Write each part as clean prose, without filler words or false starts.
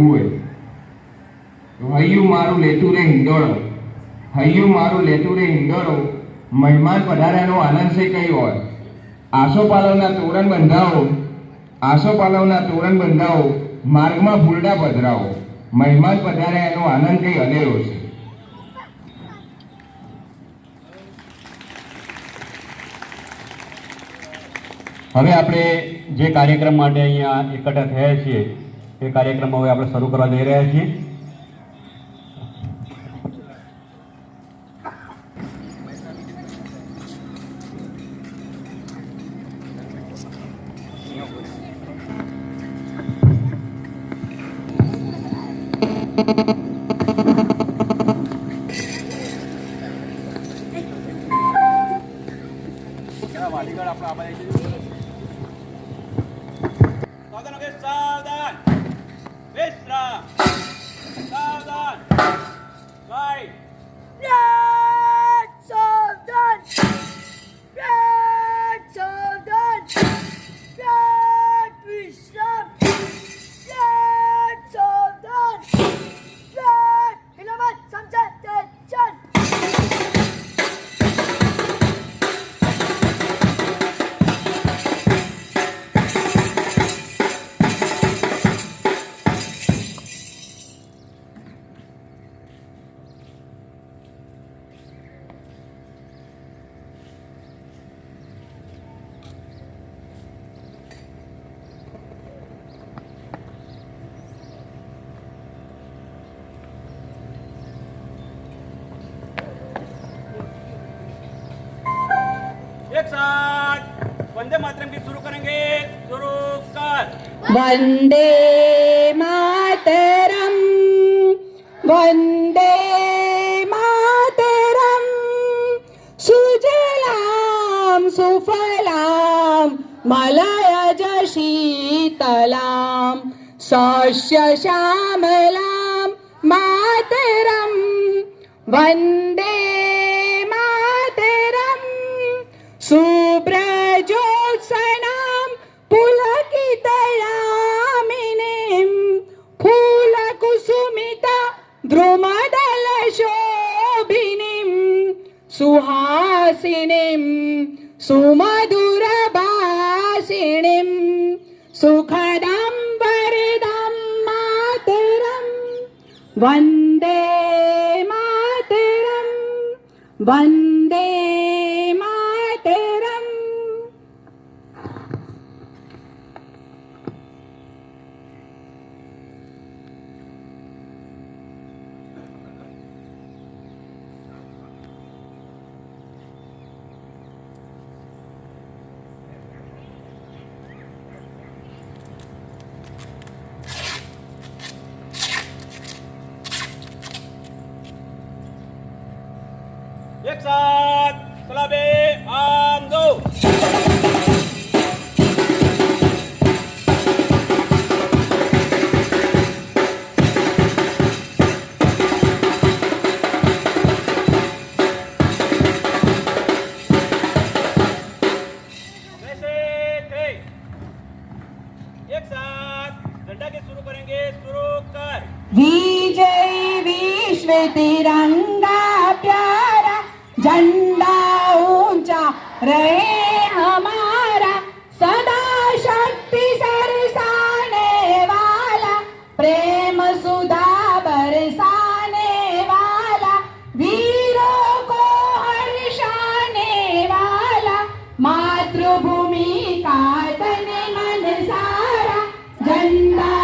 એવું હોય. હૈયું મારું લેતું રે હિંડોળો, હૈયું મારું લેતું રે હિંડોળો, મહેમાન પધાર્યાનો આનંદ છે કઈ હોય. આસોપાલવના તોરણ બંધાવો, આસોપાલવના તોરણ બંધાવો, માર્ગમાં ફૂલડા પધરાવો, મહેમાન પધાર્યા એનો આનંદ કઈ અનેરો છે. હવે આપણે જે કાર્યક્રમ માટે અહીંયા એકઠા થયા છીએ એ કાર્યક્રમ હવે આપણે શરૂ કરવા જઈ રહ્યા છીએ. સાવધાન વિશ્રામ સાવધાન રાઈટ સાવધાન સાવધાન વિશ્રામ સાવધાન હિલમત સમજા તેજન एक साथ वंदे मातरम की शुरू करेंगे. शुरू कर. वंदे मातरम वंदे मातरम सुजलाम सुफलाम मलयज शीतलाम सस्य श्यामलाम मातरम वंदे मातरम सुब्रजोत्सनां पुलकितयामिनीं फूलकुसुमिता द्रुमदलशोभिनीं सुहासिनीं सुमधुरभाषिणीं सुखदं वरदं मातरं वन्दे मातरं वन्दे मातरं. एक साथ सलाबे आम दो. एक साथ झंडा के शुरू करेंगे. शुरू कर. विजय विश्व तिरंगा प्यारा झंडा ऊंचा रहे हमारा सदा शक्ति सरसाने वाला प्रेम सुधा बरसाने वाला वीरों को हर्षाने वाला मातृभूमि का तन मन सारा झंडा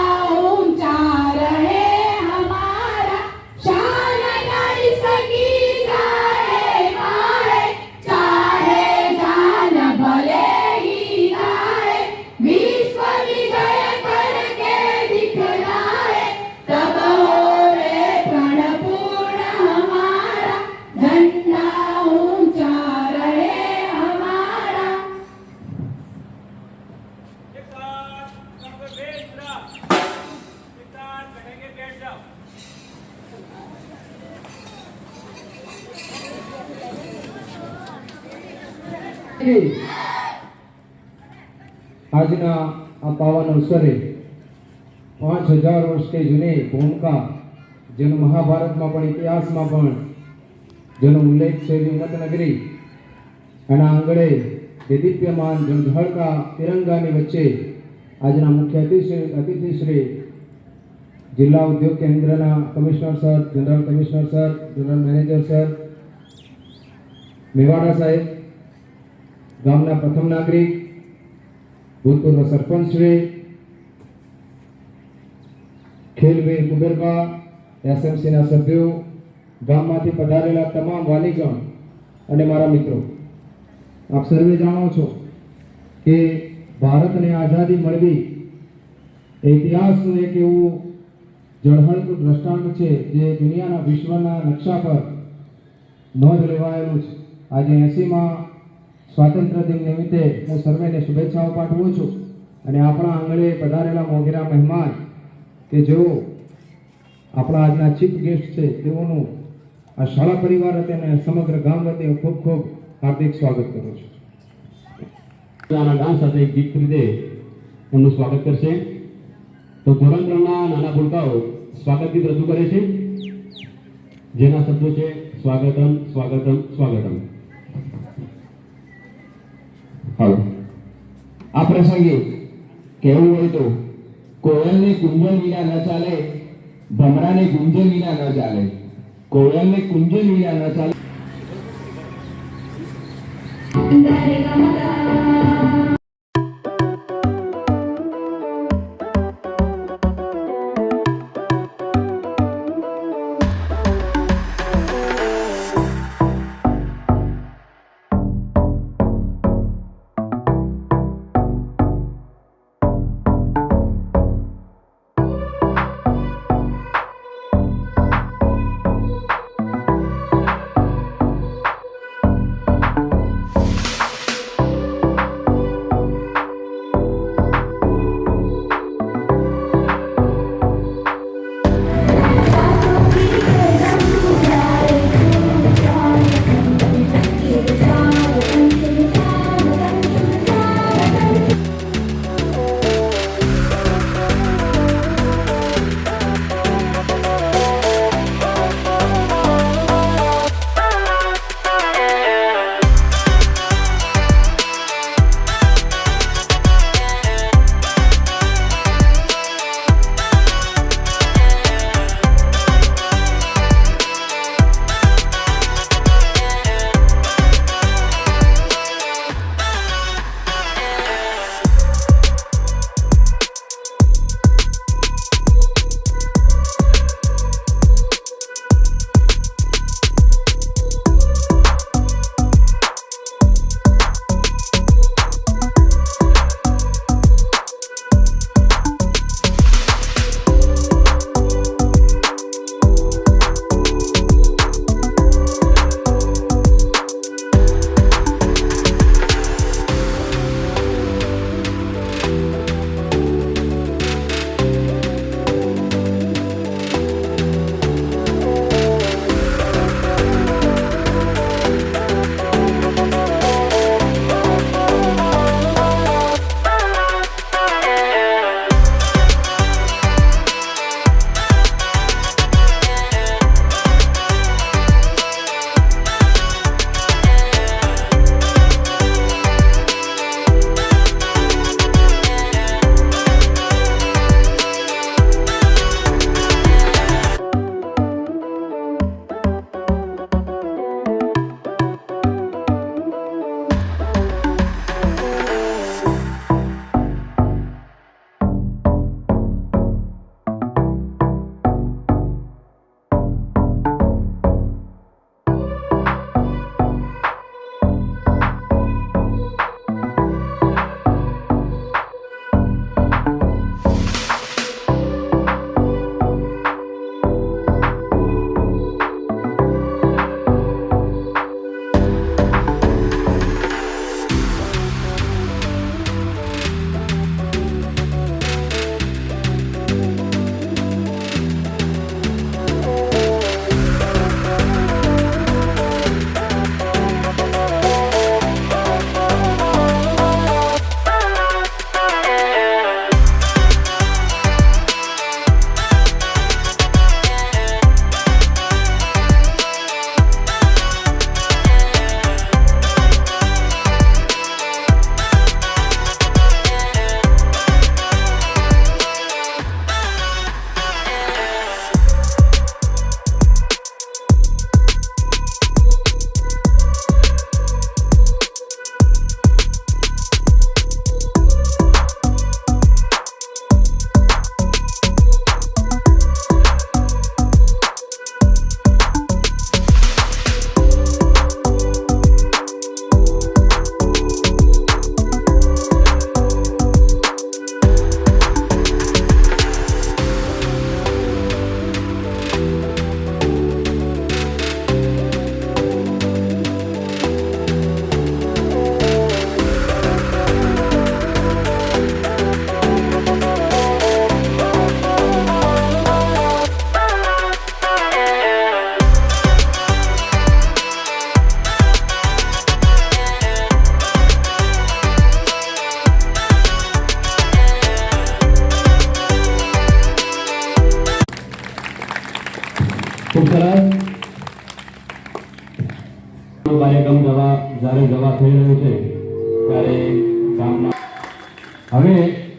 ऊंचा रहे हमारा शान नहीं सकी जाए माए चाहे जान भले ही जाए विश्व विजय करके दिखलाए तब हो रे प्रण पूर्ण हमारा झंडा ऊंचा रहे हमारा. एक साथ सबको बैठ जाओ. एक साथ बैठेंगे. बैठ जाओ. આજના આ પાવન અવસરે 5000 વર્ષ કે જૂની ભૂમિકા, જેનો મહાભારતમાં પણ ઇતિહાસમાં પણ જેનો ઉલ્લેખ છે, એવી ઉમતનગરી એના આંગણે દેદીપ્યમાન ઝળહળતા તિરંગાની વચ્ચે આજના મુખ્ય અતિથિ શ્રી જિલ્લા ઉદ્યોગ કેન્દ્રના commissioner sir, general commissioner sir, general manager sir, Mewada સાહેબ, ગામના પ્રથમ નાગરિક, ભૂતપૂર્વ સરપંચ શ્રી, ખેલવીર કુબેરબા, એસએમસીના સભ્યો, ગામમાંથી પધારેલા તમામ વાલીગણ અને મારા મિત્રો, આપ સર્વે જાણો છો કે ભારતને આઝાદી મળવી એ ઇતિહાસનું એક એવું ઝળહળતું દ્રષ્ટાંત છે જે દુનિયાના વિશ્વના નકશા પર નોંધ લેવાયેલું છે. આજે 80માં સ્વાતંત્ર્ય દિન નિમિત્તે હું સર્વેને શુભેચ્છાઓ પાઠવું છું અને આપણા આંગણે પધારેલા મોંઘેરા મહેમાન કે જેઓ આપણા આજના ચીફ ગેસ્ટ છે તેઓનું આ શાળા પરિવાર વતી અને સમગ્ર ગામ વતી ખૂબ ખૂબ હાર્દિક સ્વાગત કરું છું. આના ગામ સાથે એક ગીત ખરીદે એમનું સ્વાગત કરશે. તો ધોરણ 3ના નાના ભૂલકાઓ સ્વાગત ગીત રજૂ કરે છે, જેના શબ્દો છે સ્વાગતમ સ્વાગતમ સ્વાગતમ. હવે આ પ્રસંગે કહેવું હોય તો કોયલને કુંજલ વિના ન ચાલે, ભમરાને ગુંજલ વિના ન ચાલે. કોયલને કુંજલ વિના ન ચાલે. ખૂબ સરસ. કાર્યક્રમ જ્યારે જવા થઈ રહ્યો છે ત્યારે ગામના હવે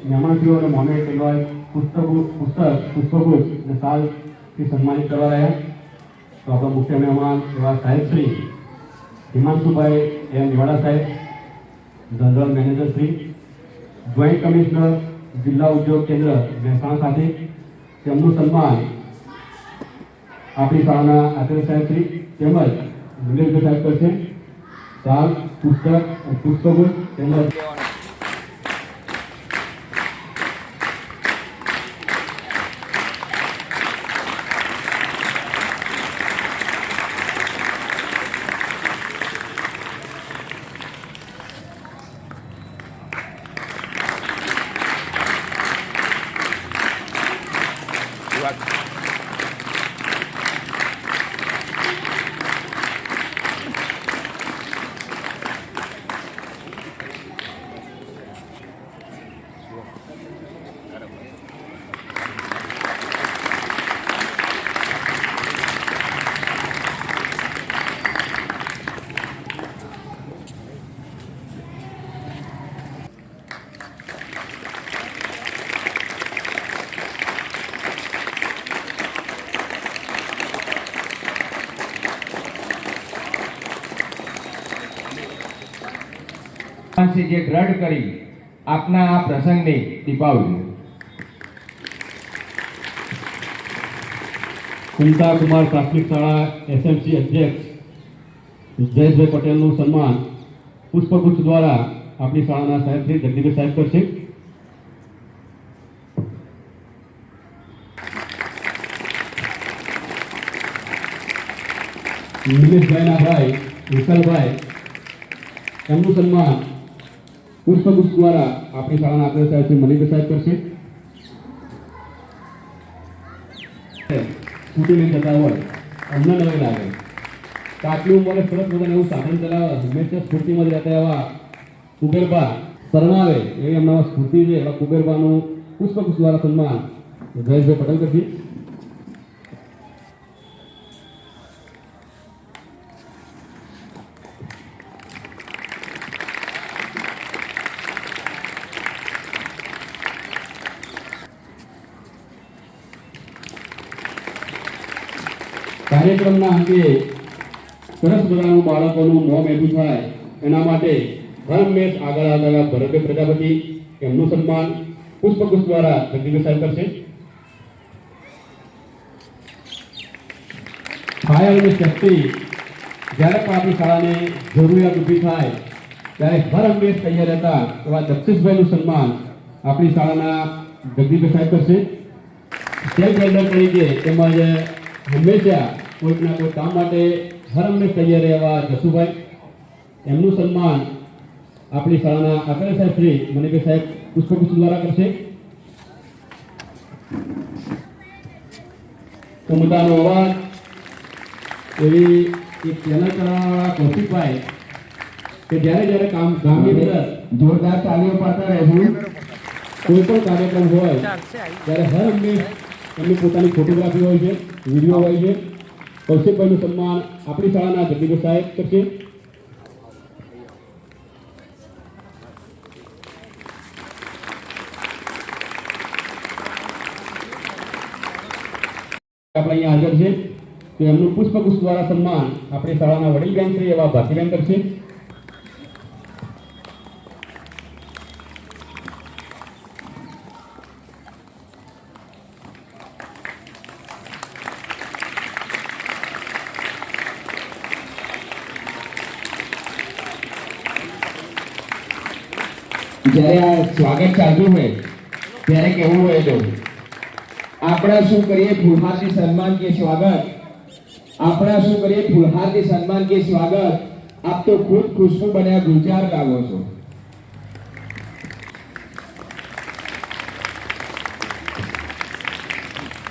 મહેમાનશ્રીઓને મોમેન્ટ કહેવાય પુષ્પગુચ્છ અને શાલથી સન્માનિત કરવા રહ્યા. તો આપણા મુખ્ય મહેમાન એવા સાહેબ શ્રી હિમાંશુભાઈ એમ નિવાડા સાહેબ, general manager Shri, joint commissioner જિલ્લા ઉદ્યોગ કેન્દ્ર મહેસાણા ખાતે, તેમનું સન્માન આપણી શાળાના આચાર્ય સાહેબ શ્રી તેમજ નિલેશભાઈ સાહેબ કરશે. શાલ, પુષ્પગુચ્છ તેમજ જે દ્રઢ કરી આપના આ પ્રસંગને દીપાવજો. કુંતા કુમાર પ્રાથમિક શાળા એસએમસી અધ્યક્ષ જયેશભાઈ પટેલનું સન્માન પુષ્પગુચ્છ દ્વારા આપણી શાળાના સાહેબ શ્રી જગદીશભાઈ સાહેબ કરશે. નિલેશભાઈના ભાઈ વિશાલભાઈ એમનું સન્માન પુષ્પગુચ્છ દ્વારા આપણી શાળાના આચાર્ય સાહેબ શ્રી મલિકભાઈ સાહેબ કરશે. સ્કૂટી લઈને જતા હોય અમને નવી લાગે તો આટલી ઉંમરે સરસ મજાનું એવું સાધન ચલાવે, હંમેશા સ્ફૂર્તિમાં રહેતા એવા કુબેરબા શરણાવે એવી એમનામાં સ્ફૂર્તિ છે. એવા કુબેરબાનું પુષ્પગુચ્છ દ્વારા સન્માન જયેશભાઈ પટેલ કરશે. કાર્યક્રમના અંતે સરસ મજાનું બાળકોનું મોં મેદું થાય એના માટે હરમેશ આગળ ભરતભાઈ પ્રજાપતિ એમનું સન્માન પુષ્પગુચ્છ દ્વારા જગદીશભાઈ સાહેબ કરશે. ફાયર અને સેફટી જ્યારે પણ આપણી શાળાને જરૂરિયાત ઊભી થાય ત્યારે હરમેશ તૈયાર રહેતા એવા દક્ષિશભાઈનું સન્માન આપણી શાળાના જગદીશભાઈ સાહેબ કરશે. સ્ટેટ વેલ્ડર તરીકે તેમજ હંમેશા કોઈકના કોઈ કામ માટે હરમેશ તૈયાર એવા જસુભાઈ એમનું સન્માન આપણી શાળાના આચાર્ય સાહેબ શ્રી મનિભાઈ સાહેબ પુષ્પગુચ્છ દ્વારા કરશે. કુમતાનો અવાજ એવી એક ચેનલ કરવાવાળા કૌશિકભાઈ કે જ્યારે ગામની અંદર જોરદાર તાલીઓ પાડતા રહેશું. કોઈ પણ કાર્યક્રમ હોય ત્યારે હરમેશ એમની પોતાની ફોટોગ્રાફી હોય છે, વિડીયો હોય છે. કૌશિકભાઈનું સન્માન આપણી શાળાના જગદીશભાઈ સાહેબ કરશે. આપણે અહીંયા હાજર છે તો એમનું પુષ્પગુચ્છ દ્વારા સન્માન આપણી શાળાના વડીલ બેન શ્રી એવા ભારતીબેન કરશે. જ્યારે આ સ્વાગત ચાલતું હોય ત્યારે કેવું હોય તો આપણા શું કરીએ ફૂલહારથી સન્માન કે સ્વાગત, આપણા શું કરીએ ફૂલહારથી સન્માન કે સ્વાગત. આપ તો ખુદ ખુશ્બુ બન્યા ગુલજાર લાગો છો.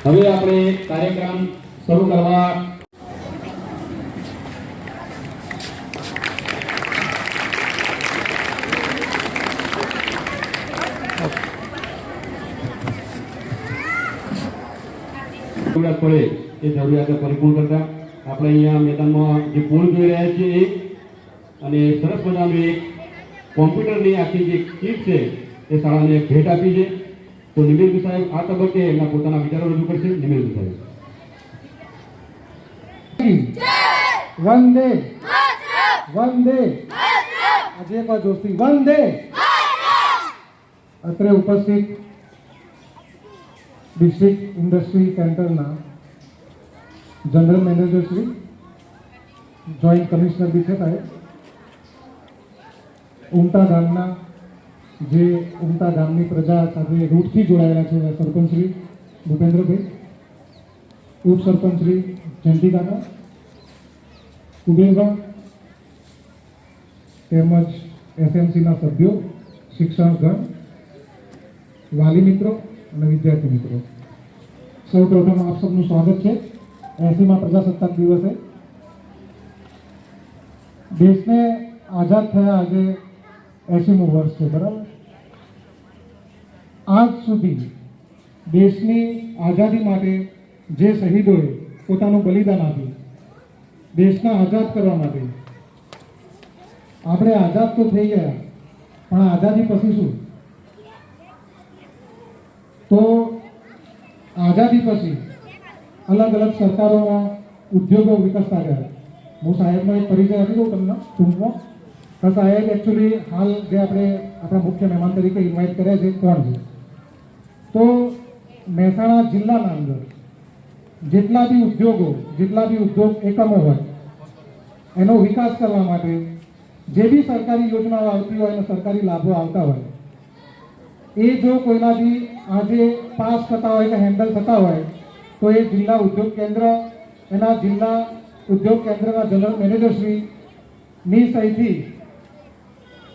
હવે આપણે કાર્યક્રમ શરૂ કરવા પડે એ જરૂરિયાતો પરિપૂર્ણ કરતા આપણે અહીંયા મેદાનમાં જે પુલ જોઈ રહ્યા છીએ અને સરસ મજાનું એક કોમ્પ્યુટરની આખી જે કીટ છે એ શાળાને ભેટ આપી છે. તો નિમેશભાઈ સાહેબ આ તબક્કે એમના પોતાના વિચારો રજૂ કરશે. નિમેશભાઈ સાહેબ. વંદે વંદે આજે એક વાર જોશથી વંદે. અત્રે ઉપસ્થિત ડિસ્ટ્રિક્ટ ઇન્ડસ્ટ્રી સેન્ટરના general manager Shri, joint commissioner બી છે સાહેબ, ઉમટા ગામના જે ઉમટા ગામની પ્રજા સાથે રૂટથી જોડાયેલા છે સરપંચ શ્રી ભૂપેન્દ્રભાઈ, ઉપસરપંચ શ્રી જયંતિકાકા, કુબેરભાઈ તેમજ એસએમસીના સભ્યો, શિક્ષકગણ, વાલી મિત્રો અને વિદ્યાર્થી મિત્રો, સૌ પ્રથમ આપ સૌનું સ્વાગત છે 80મા પ્રજાસત્તાક દિવસે. દેશને આઝાદ થયા આજે 80મું વર્ષ છે, બરાબર. આજ સુધી દેશની આઝાદી માટે જે શહીદોએ પોતાનું બલિદાન આપ્યું દેશને આઝાદ કરવા માટે, આપણે આઝાદ તો થઈ ગયા પણ આઝાદી પછી શું? તો આઝાદી પછી અલગ અલગ સરકારોના ઉદ્યોગો વિકસતા ગયા. હું સાહેબનો એક પરિચય આપી દઉં તમને ટૂંકમાં. તો સાહેબ એકચ્યુઅલી હાલ જે આપણે આપણા મુખ્ય મહેમાન તરીકે ઇન્વાઇટ કર્યા છે કોણ છે? તો મહેસાણા જિલ્લાના અંદર જેટલા બી ઉદ્યોગો, જેટલા બી ઉદ્યોગ એકમો હોય એનો વિકાસ કરવા માટે જે બી સરકારી યોજનાઓ આવતી હોય અને સરકારી લાભો આવતા હોય એ જો કોઈનાથી આજે પાસ થતા હોય કે હેન્ડલ થતા હોય તો એ જિલ્લા ઉદ્યોગ કેન્દ્ર, એના જિલ્લા ઉદ્યોગ કેન્દ્રના જનરલ મેનેજરશ્રીની સહીથી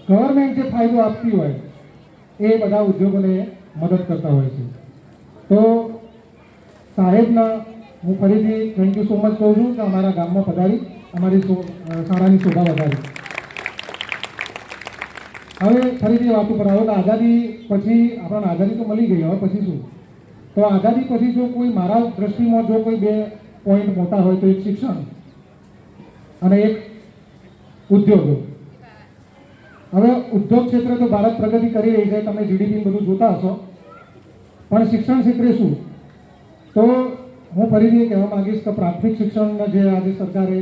ગવર્મેન્ટ જે ફાયદો આપતી હોય એ બધા ઉદ્યોગોને મદદ કરતા હોય છે. તો સાહેબના હું ફરીથી થેન્ક યુ સો મચ કહું છું કે અમારા ગામમાં પધારી અમારી શાળાની શોભા વધારી. હવે ફરીથી વાત ઉપર આવ્યો કે આઝાદી પછી આપણને આઝાદી તો મળી ગઈ, હવે પછી શું? તો આઝાદી પછી જો કોઈ મારા દ્રષ્ટિમાં જો કોઈ બે પોઈન્ટ મોટા હોય તો એક શિક્ષણ અને એક ઉદ્યોગો. હવે ઉદ્યોગ ક્ષેત્રે તો ભારત પ્રગતિ કરી રહી છે, તમે જીડીપી બધું જોતા હશો, પણ શિક્ષણ ક્ષેત્રે શું? તો હું ફરીથી કહેવા માંગીશ કે પ્રાથમિક શિક્ષણને જે આજે સરકારે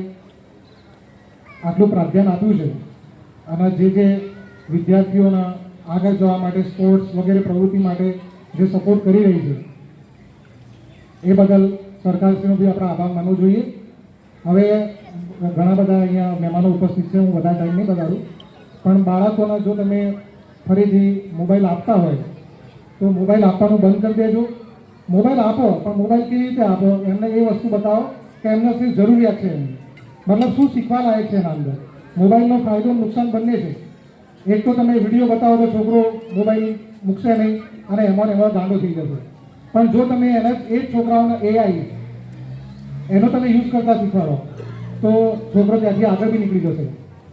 આટલું પ્રાધાન્ય આપ્યું છે અને જે વિદ્યાર્થીઓના આગળ જવા માટે સ્પોર્ટ્સ વગેરે પ્રવૃત્તિ માટે જે સપોર્ટ કરી રહી છે એ બદલ સરકારશ્રીનો બી આપણે આભાર માનવો જોઈએ. હવે ઘણા બધા અહીંયા મહેમાનો ઉપસ્થિત છે, હું બધા ટાઈમ નહીં બગાડું, પણ બાળકોને જો તમે ફરીથી મોબાઈલ આપતા હોય તો મોબાઈલ આપવાનું બંધ કરી દેજો. મોબાઈલ આપો પણ મોબાઈલ કેવી રીતે આપો એમને એ વસ્તુ બતાવો કે એમને શું જરૂરિયાત છે, એમની મતલબ શું શીખવા લાયક છે એના અંદર. મોબાઈલનો ફાયદો નુકસાન બંને છે. એક તો તમે વિડીયો બતાવો તો છોકરો મોબાઈલ મૂકશે નહીં અને એમાં ગાંડો થઈ જશે, પણ જો તમે એના એ જ છોકરાઓને AI એનો તમે યુઝ કરતા શીખવાડો તો છોકરો ત્યાંથી આગળ બી નીકળી જશે.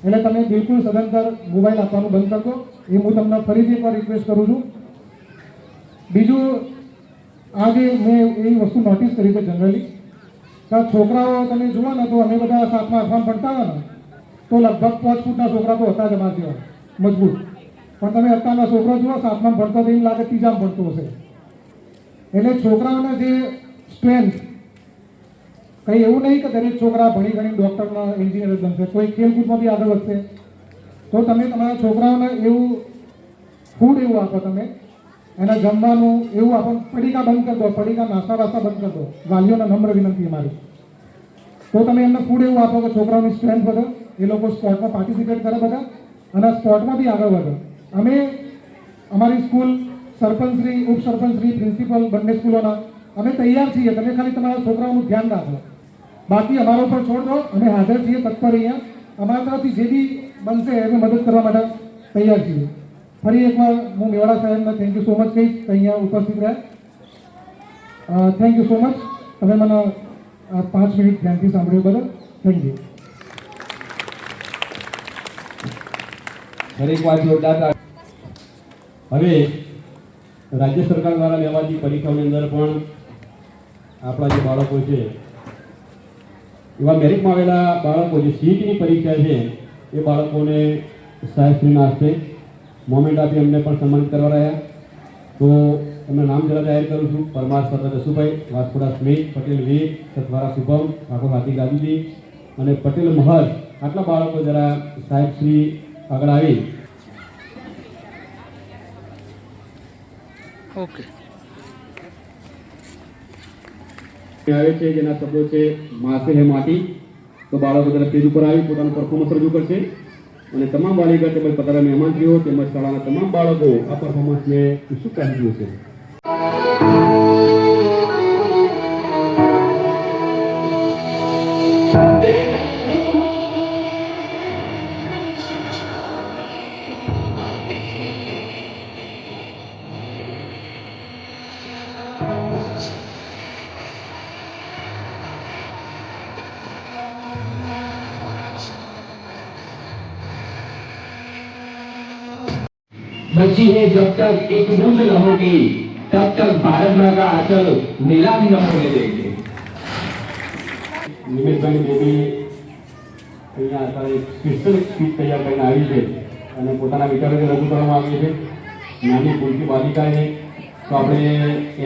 એટલે તમે બિલકુલ સદંતર મોબાઈલ આપવાનું બંધ કરજો, એ હું તમને ફરીથી એકવાર રિક્વેસ્ટ કરું છું. બીજું, આજે મેં એવી વસ્તુ નોટિસ કરી છે જનરલી કે છોકરાઓ તમે જુઓ ને તો અમે બધા 7મા 8મા ભણતા હોય ને તો લગભગ 5 ફૂટના છોકરા તો હતા જ અમારા જેવા મજબૂત, પણ તમે અત્યારના છોકરો જુઓ 7મા ભણતો તો એમ લાગે 3જામાં ભણતો હશે. એટલે છોકરાઓના જે સ્ટ્રેન્થ, કંઈ એવું નહીં કે દરેક છોકરા ભણી ગણી ડૉક્ટરના એન્જિનિયર જ બનશે, કોઈ ખેલકૂદમાં બી આગળ વધશે. તો તમે તમારા છોકરાઓને એવું ફૂડ એવું આપો, તમે એના જમવાનું એવું આપો, પડીકા બંધ કરી દો, પડીકા નાસ્તા વાસ્તા બંધ કરી દો, વાલીઓને નમ્ર વિનંતી અમારી. તો તમે એમને ફૂડ એવું આપો કે છોકરાઓની સ્ટ્રેન્થ વધે, એ લોકો સ્પોર્ટમાં પાર્ટિસિપેટ કરે બધા અને સ્પોર્ટમાં બી આગળ વધે. અમે અમારી સ્કૂલ સરપંચશ્રી, ઉપસરપંચશ્રી, પ્રિન્સિપલ બંને સ્કૂલોના અમે તૈયાર છીએ, તમે ખાલી તમારા છોકરાઓનું ધ્યાન રાખો, બાકી અમારા ઉપર છોડ દો. અમે હાજર છીએ, તત્પર અહીંયા, અમારા તરફથી જે બી બનશે એને મદદ કરવા માટે તૈયાર છીએ. ફરી એકવાર હું મેવાડા સાહેબને થેન્ક યુ સો મચ કહીશ કે અહીંયા ઉપસ્થિત રહ્યા. Thank you so much. તમે મને 5 મિનિટ ધ્યાનથી સાંભળ્યું બદલ થેન્ક યુ. દરેક વાત જોરદાર. હવે રાજ્ય સરકાર દ્વારા લેવાતી પરીક્ષાઓની અંદર પણ આપણા જે બાળકો છે એવા મેરિટમાં આવેલા બાળકો જે સીઈટીની પરીક્ષા છે એ બાળકોને સાહેબશ્રીના હસ્તે મોમેન્ટ આપી એમને પણ સન્માનિત કરવા રહ્યા. તો એમના નામ જરા જાહેર કરું છું. પરમાર સરદાર જસુભાઈ, વાસપુરા સ્મિત, પટેલ વીર, સતવારા શુભમ, ઠાકોર હાથી ગાંધીજી અને પટેલ મહર્ષ. આટલા બાળકો જરા સાહેબશ્રી આગળ આવી. ઓકે. આવે છે જેના શબ્દો છે માસે હે માટી. તો બાળકો જરા સ્ટેજ ઉપર આવી પોતાનું પરફોર્મન્સ રજૂ કરશે અને તમામ વાલીગણ તેમજ પધારેલા મહેમાનશ્રીઓ તેમજ શાળાના તમામ બાળકો આ પરફોર્મન્સને ઉત્સુક રાહ જુએ છે. बची है जब तक एक बूंद न होगी तब तक भारत माँ का आंचल नीलाम न होने देंगे. નિમેશભાઈની બેબી અહીંયા અત્યારે એક સ્પેશિયલ સ્પીચ તૈયાર કરીને આવી છે અને પોતાના વિચારોને રજૂ કરવામાં આવી છે. નાની ભૂલકી બાલિકા છે તો આપણે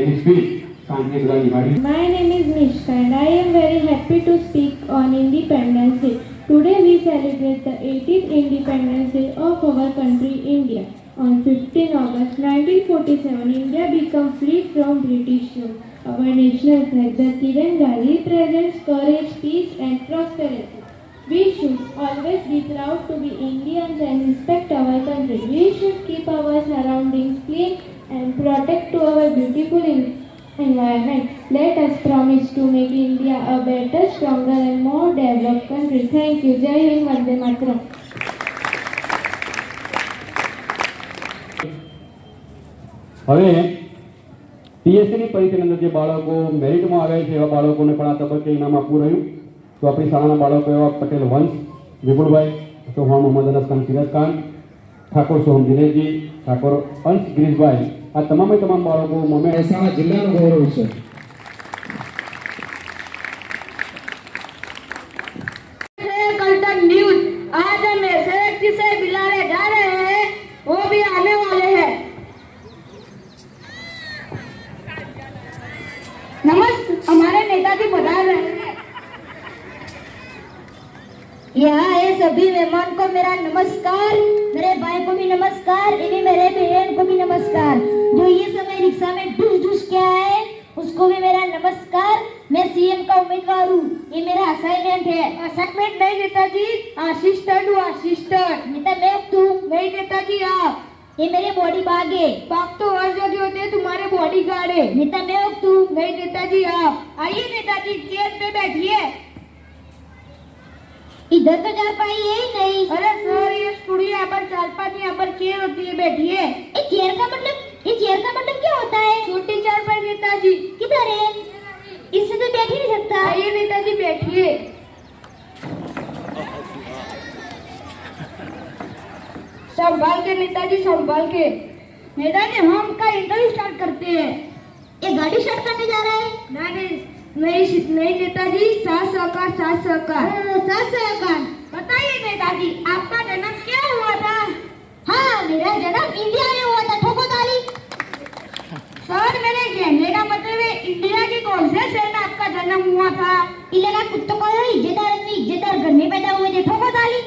એની સ્પીચ શાંતિ દ્વારા નિભાવી. My name is Mishka and I am very happy to speak on Independence Day. Today we celebrate the 18th Independence Day of our country India. On 15 August 1947, India became free from British rule. Our national flag, the Tiranga, represents courage, peace and prosperity. We should always be proud to be Indians and respect our country. We should keep our surroundings clean and protect to our beautiful environment. Let us promise to make India a better, stronger and more developed country. Thank you. Jai Hind, Vande Mataram. હવે પીએસસીની પરીક્ષાની અંદર જે બાળકો મેરિટમાં આવે છે એવા બાળકોને પણ આ તબક્કે ઇનામ આપવું રહ્યું. તો આપણી શાળાના બાળકો એવા પટેલ વંશ વિપુલભાઈ, ચૌહાણ મોહમ્મદ અનસ ખાન સિરાજ ખાન, ઠાકોર સોહમ દિનેશજી, ઠાકોર અંશ ગિરીશભાઈ, આ તમામે તમામ બાળકો મોમેન્ટ મહેસાણા જિલ્લાનું ગૌરવ છે. कल तक न्यूज आज हम ऐसे व्यक्ति से मिलाने जा रहे हैं, वो भी आने वाले हैं. नमस्ते, हमारे नेताजी पधार रहे हैं. यहाँ आए सभी मेहमान को मेरा नमस्कार, मेरे भाई को भी नमस्कार, इन्हीं मेरे बहन को भी नमस्कार. जो ये समय रिक्शा में ढूस ढूस के आए उसको भी मेरा नमस्कार. मैं सीएम का उम्मीदवार हूँ. ये मेरा असाइनमेंट है. असाइनमेंट नहीं नेताजी, असिस्टेंट हूँ असिस्टेंट. नेता मैं तू नहीं नेताजी आप. ये मेरे बॉडी बाग है. बाग तो हर जगह होते हैं, तुम्हारे बॉडी गार्ड है. नेता मैं तू नहीं नेताजी आप. आइए नेताजी चेयर पे बैठिए. इधर तो चारपाई है ही नहीं. अरे सर ये स्टूडियो यहाँ पर चारपाई यहाँ पर चेयर होती है, बैठिए. ये चेयर का मतलब क्या होता है? छोटी चारपाई नेताजी. किधर है? इससे तो बैठ ही नहीं सकता. आइए नेताजी बैठिए. संभाल के नेताजी संभाल के. नेताजी हम का इंटरव्यू स्टार्ट करते हैं. ये गाड़ी स्टार्ट करने जा रहा है? नहीं नेताजी, साथ सहकार साथ सहकार. बताइए नेताजी आपका जन्म क्या हुआ था? हाँ मेरा जन्म इंडिया में हुआ था. ठोको ताली. सर मेरे कहने का मतलब है इंडिया के कौन से शहर में आपका जन्म हुआ था? इलाका कुत्तों को इज्जतदार घर में पैदा हुए थे. ठोको ताली.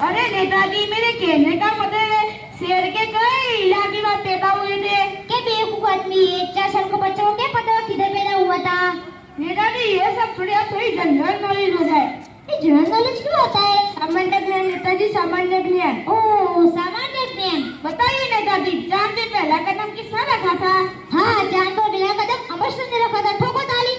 अरे नेताजी मेरे कहने का मतलब है शहर के कई इलाके में पैदा हुए थे. क्या बेवकूफ आदमी है, 4 साल का बच्चा को क्या पता किधर पैदा हुआ था? नेताजी ये सब थोड़ी जनरल नॉलेज हो जाए. ये जनरल नॉलेज क्यों होता है? सामान्य ज्ञान नेताजी, सामान्य ज्ञान. ओह सामान्य ज्ञान. बताइए नेताजी चांद पे पहला कदम किसने रखा था? हाँ चांद पर पहला कदम अमरस्टर ने रखा था. ठोको ताली.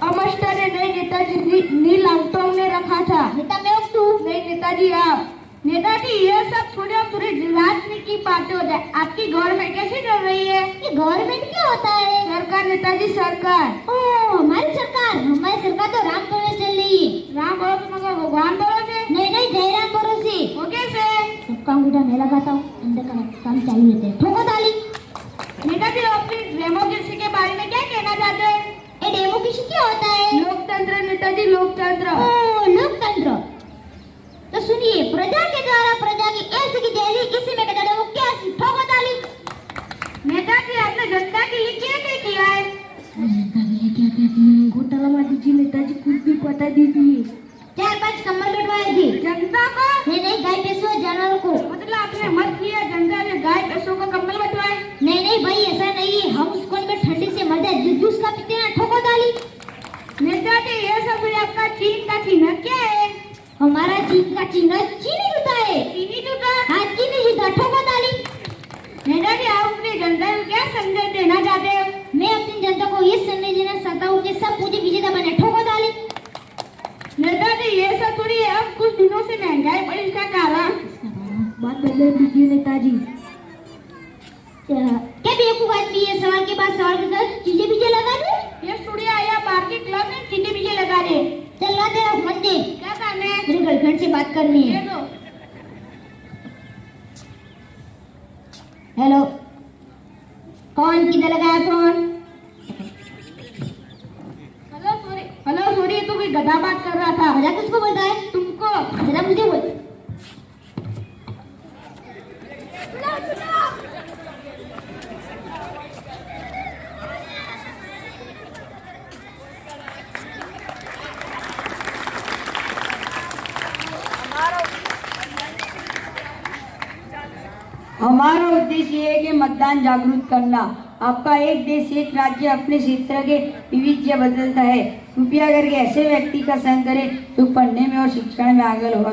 अमरस्टर ने नहीं नेताजी, नील आर्मस्ट्रांग ने रखा था. नेता मैं तू नहीं नेताजी आप. नेताजी ये सब छोड़े और पूरी राजनीति की बातें हो जाए. आपकी गवर्नमेंट कैसी चल रही है? ये गवर्नमेंट क्या होता है? सरकार नेताजी सरकार. ओह हमारी सरकार तो राम भरोसे चल रही है. राम भरोसे मतलब भगवान भरोसे? नहीं जय राम भरोसे. वो कैसे? सबका अंगूठा मैं लगाता हूँ, अंदर का काम चालू रहते हैं. ठोको ताली. नेताजी अपनी डेमोक्रेसी के बारे में क्या कहना चाहते हैं? ये डेमोक्रेसी क्या होता है? लोकतंत्र नेताजी. नेताजी लोकतंत्र। ओ लोकतंत्र, तो सुनिए, प्रजा के द्वारा प्रजा की ऐसी की जैसी किसी में कहते वो क्या ठोको ताली। नेताजी आपने जनता के लिए क्या क्या किया है? जनता के लिए क्या क्या किया है? घोटाला मार दीजिए, नेताजी कुछ भी पता दीजिए। 4-5 कंबल बंटवाए थे। जनता को? नहीं, गाय भैंसों जानवरों को। मतलब आपने मत किया, जनता ने गाय भैंसों को कंबल बंटवाए? नहीं भाई, ऐसा नहीं है। हम स्कूल में ठंडी से मर जाए, जूस का पीते हैं, ठोको ताली। नेताजी ये सब आपका चीन का चिन्ह क्या है? हमारा चीन का चिन्ह चीनी जूता है। चीनी जूता? हाँ, चीनी जूता, ठोको ताली। नेताजी आप अपनी जनता को क्या संदेश देना चाहते हो? मैं अपनी जनता को ये संदेश देना चाहता हूँ कि सब पूजे विजेता बने, ठोको ताली। नेताजी ये सब थोड़ी अब कुछ दिनों से महंगाई बढ़ी, इसका कारण बात बदल दीजिए नेताजी। क्या बेवकूफ आदमी है, सवाल के बाद सवाल के साथ चीजें बीजे लगा दे। ये स्टूडियो आया मार्केट क्लब में चीनी बीजे लगा दे। चल ला दे, मत दे। क्या काम है? मेरी गर्लफ्रेंड से बात करनी ये है। दो। हेलो, कौन किधर लगाया फोन? हेलो सॉरी, तू कोई गधा बात कर रहा था। मजा किसको बोलता है? तुमको। जरा मुझे बोल। हमारा उद्देश्य है कि मतदान जागरूक करना। आपका एक देश एक राज्य अपने क्षेत्र के विविधता बदलता है। कृपया करके ऐसे व्यक्ति का संग करें जो पढ़ने में और शिक्षण में आगे हो।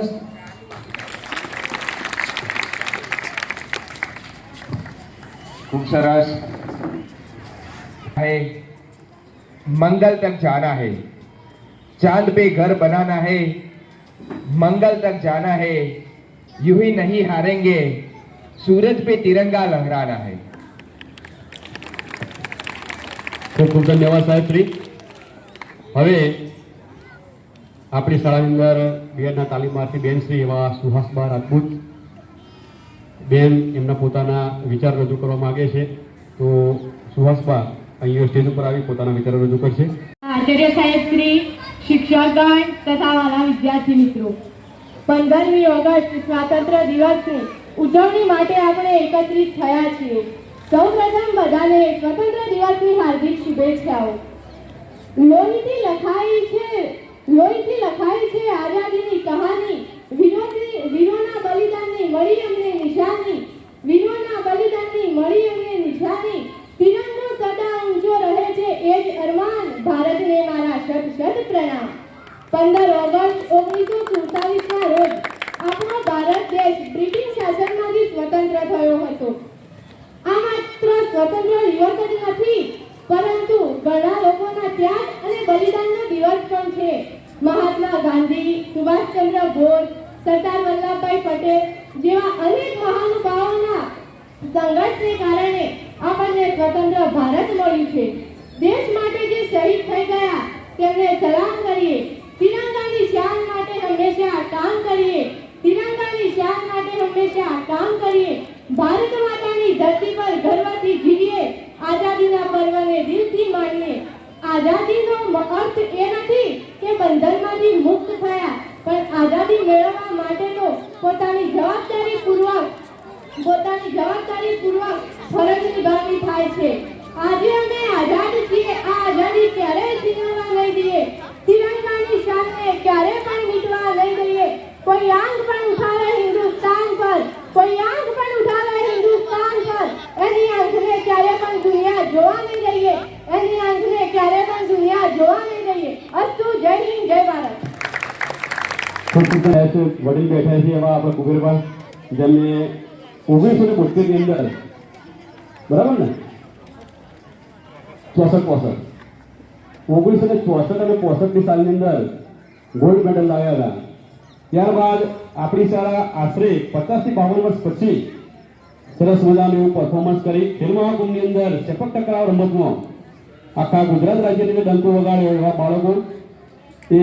खूब सरस है। मंगल तक जाना है, चांद पे घर बनाना है, मंगल तक जाना है, यूं ही नहीं हारेंगे, सूरज पे तिरंगा लहराना है। ખૂબ ખૂબ ધન્યવાદ સાહેબ શ્રી. હવે આપણી શાળાની અંદર બીએડના તાલીમાર્થી બેન શ્રી એવા સુહાસબા રાજપૂત બેન એમના પોતાના વિચાર રજૂ કરવા માગે છે. તો સુહાસબા અહીંયા સ્ટેજ ઉપર આવી પોતાના વિચારો રજૂ કરશે. આચાર્ય સાહેબ શ્રી, શિક્ષકગણ તથા વાલા વિદ્યાર્થી મિત્રો, 15મી ઓગસ્ટ સ્વાતંત્ર્ય દિવસની ઉજવણી માટે આપણે એકત્રિત થયા છીએ. સૌપ્રથમ બધાને સ્વતંત્ર દિવસની હાર્દિક શુભેચ્છાઓ. લોહીથી લખાઈ છે આઝાદીની કહાની. વીરોના બલિદાનની મળી અમને નિશાની. વીરોના બલિદાનની મળી અમને નિશાની. તિરંગો સદા ઊંચો રહે છે એ જ અરમાન. ભારતને મારા શત શત પ્રણામ. 15 ઓગસ્ટ 1947ના રોજ આપણો ભારત દેશ બ્રિટિશ શાસનમાંથી સ્વતંત્ર થયો હતો. આ માત્ર સ્વતંત્ર દિવસ જ નથી, પરંતુ ઘણા લોકોના ત્યાગ અને બલિદાનનો દિવસ પણ છે. મહાત્મા ગાંધી, સુભાષચંદ્ર બોઝ, સરદાર વલ્લભભાઈ પટેલ જેવા અનેક મહાનુભાવોના સંઘર્ષને કારણે આપણને સ્વતંત્ર ભારત મળ્યું છે. દેશ માટે જે શહીદ થઈ ગયા તેમને સલામ કરીએ. તિરંગાની શાન માટે હંમેશા કામ કરીએ. તિરંગાની શાન માટે હંમેશા કામ કરીએ. ભારત માતાની ધરતી પર ગર્વથી જીવીએ. આઝાદીના પર્વને દિલથી માણીએ. આઝાદીનો અર્થ એ નથી કે બંધનમાંથી મુક્ત થયા, પણ આઝાદી મેળવવા માટેનો પોતાની જવાબદારી પૂર્વક ફરજ નિભાવવી થાય છે. આજે અમે આઝાદ છીએ. આ આઝાદી ક્યારેય છીનવવા નહીં દઈએ. તિરંગાની શાનને ક્યારે પણ મીટવા નહીં દઈએ. कोई आंख पर उठावे हिंदुस्तान पर, कोई आंख पर उठावे हिंदुस्तान पर. एनी आंखने क्यारे पण दुनिया जोवा नहीं दઈએ. एनी आंखने क्यारे पण दुनिया जोवा नहीं दઈએ. अस्तु. जय हिंद, जय भारत. ખૂબ ખૂબ વડીલ બેઠા છે એવા આપણા કુબેરભાઈ, જેમને 1972 ની અંદર બરાબર ને 64 1964 અને 65 સાલની અંદર ગોલ્ડ મેડલ લાવ્યા હતા. ત્યારબાદ આપણી શાળા આશરે 50 થી 52 વર્ષ પછી સરસ મજાનું એવું પરફોર્મન્સ કરી ખેલ મહાકુંભની અંદર સેપક ટકરાવ રમતમાં આખા ગુજરાત રાજ્યની ડંકો વગાડ્યો એવા બાળકો એ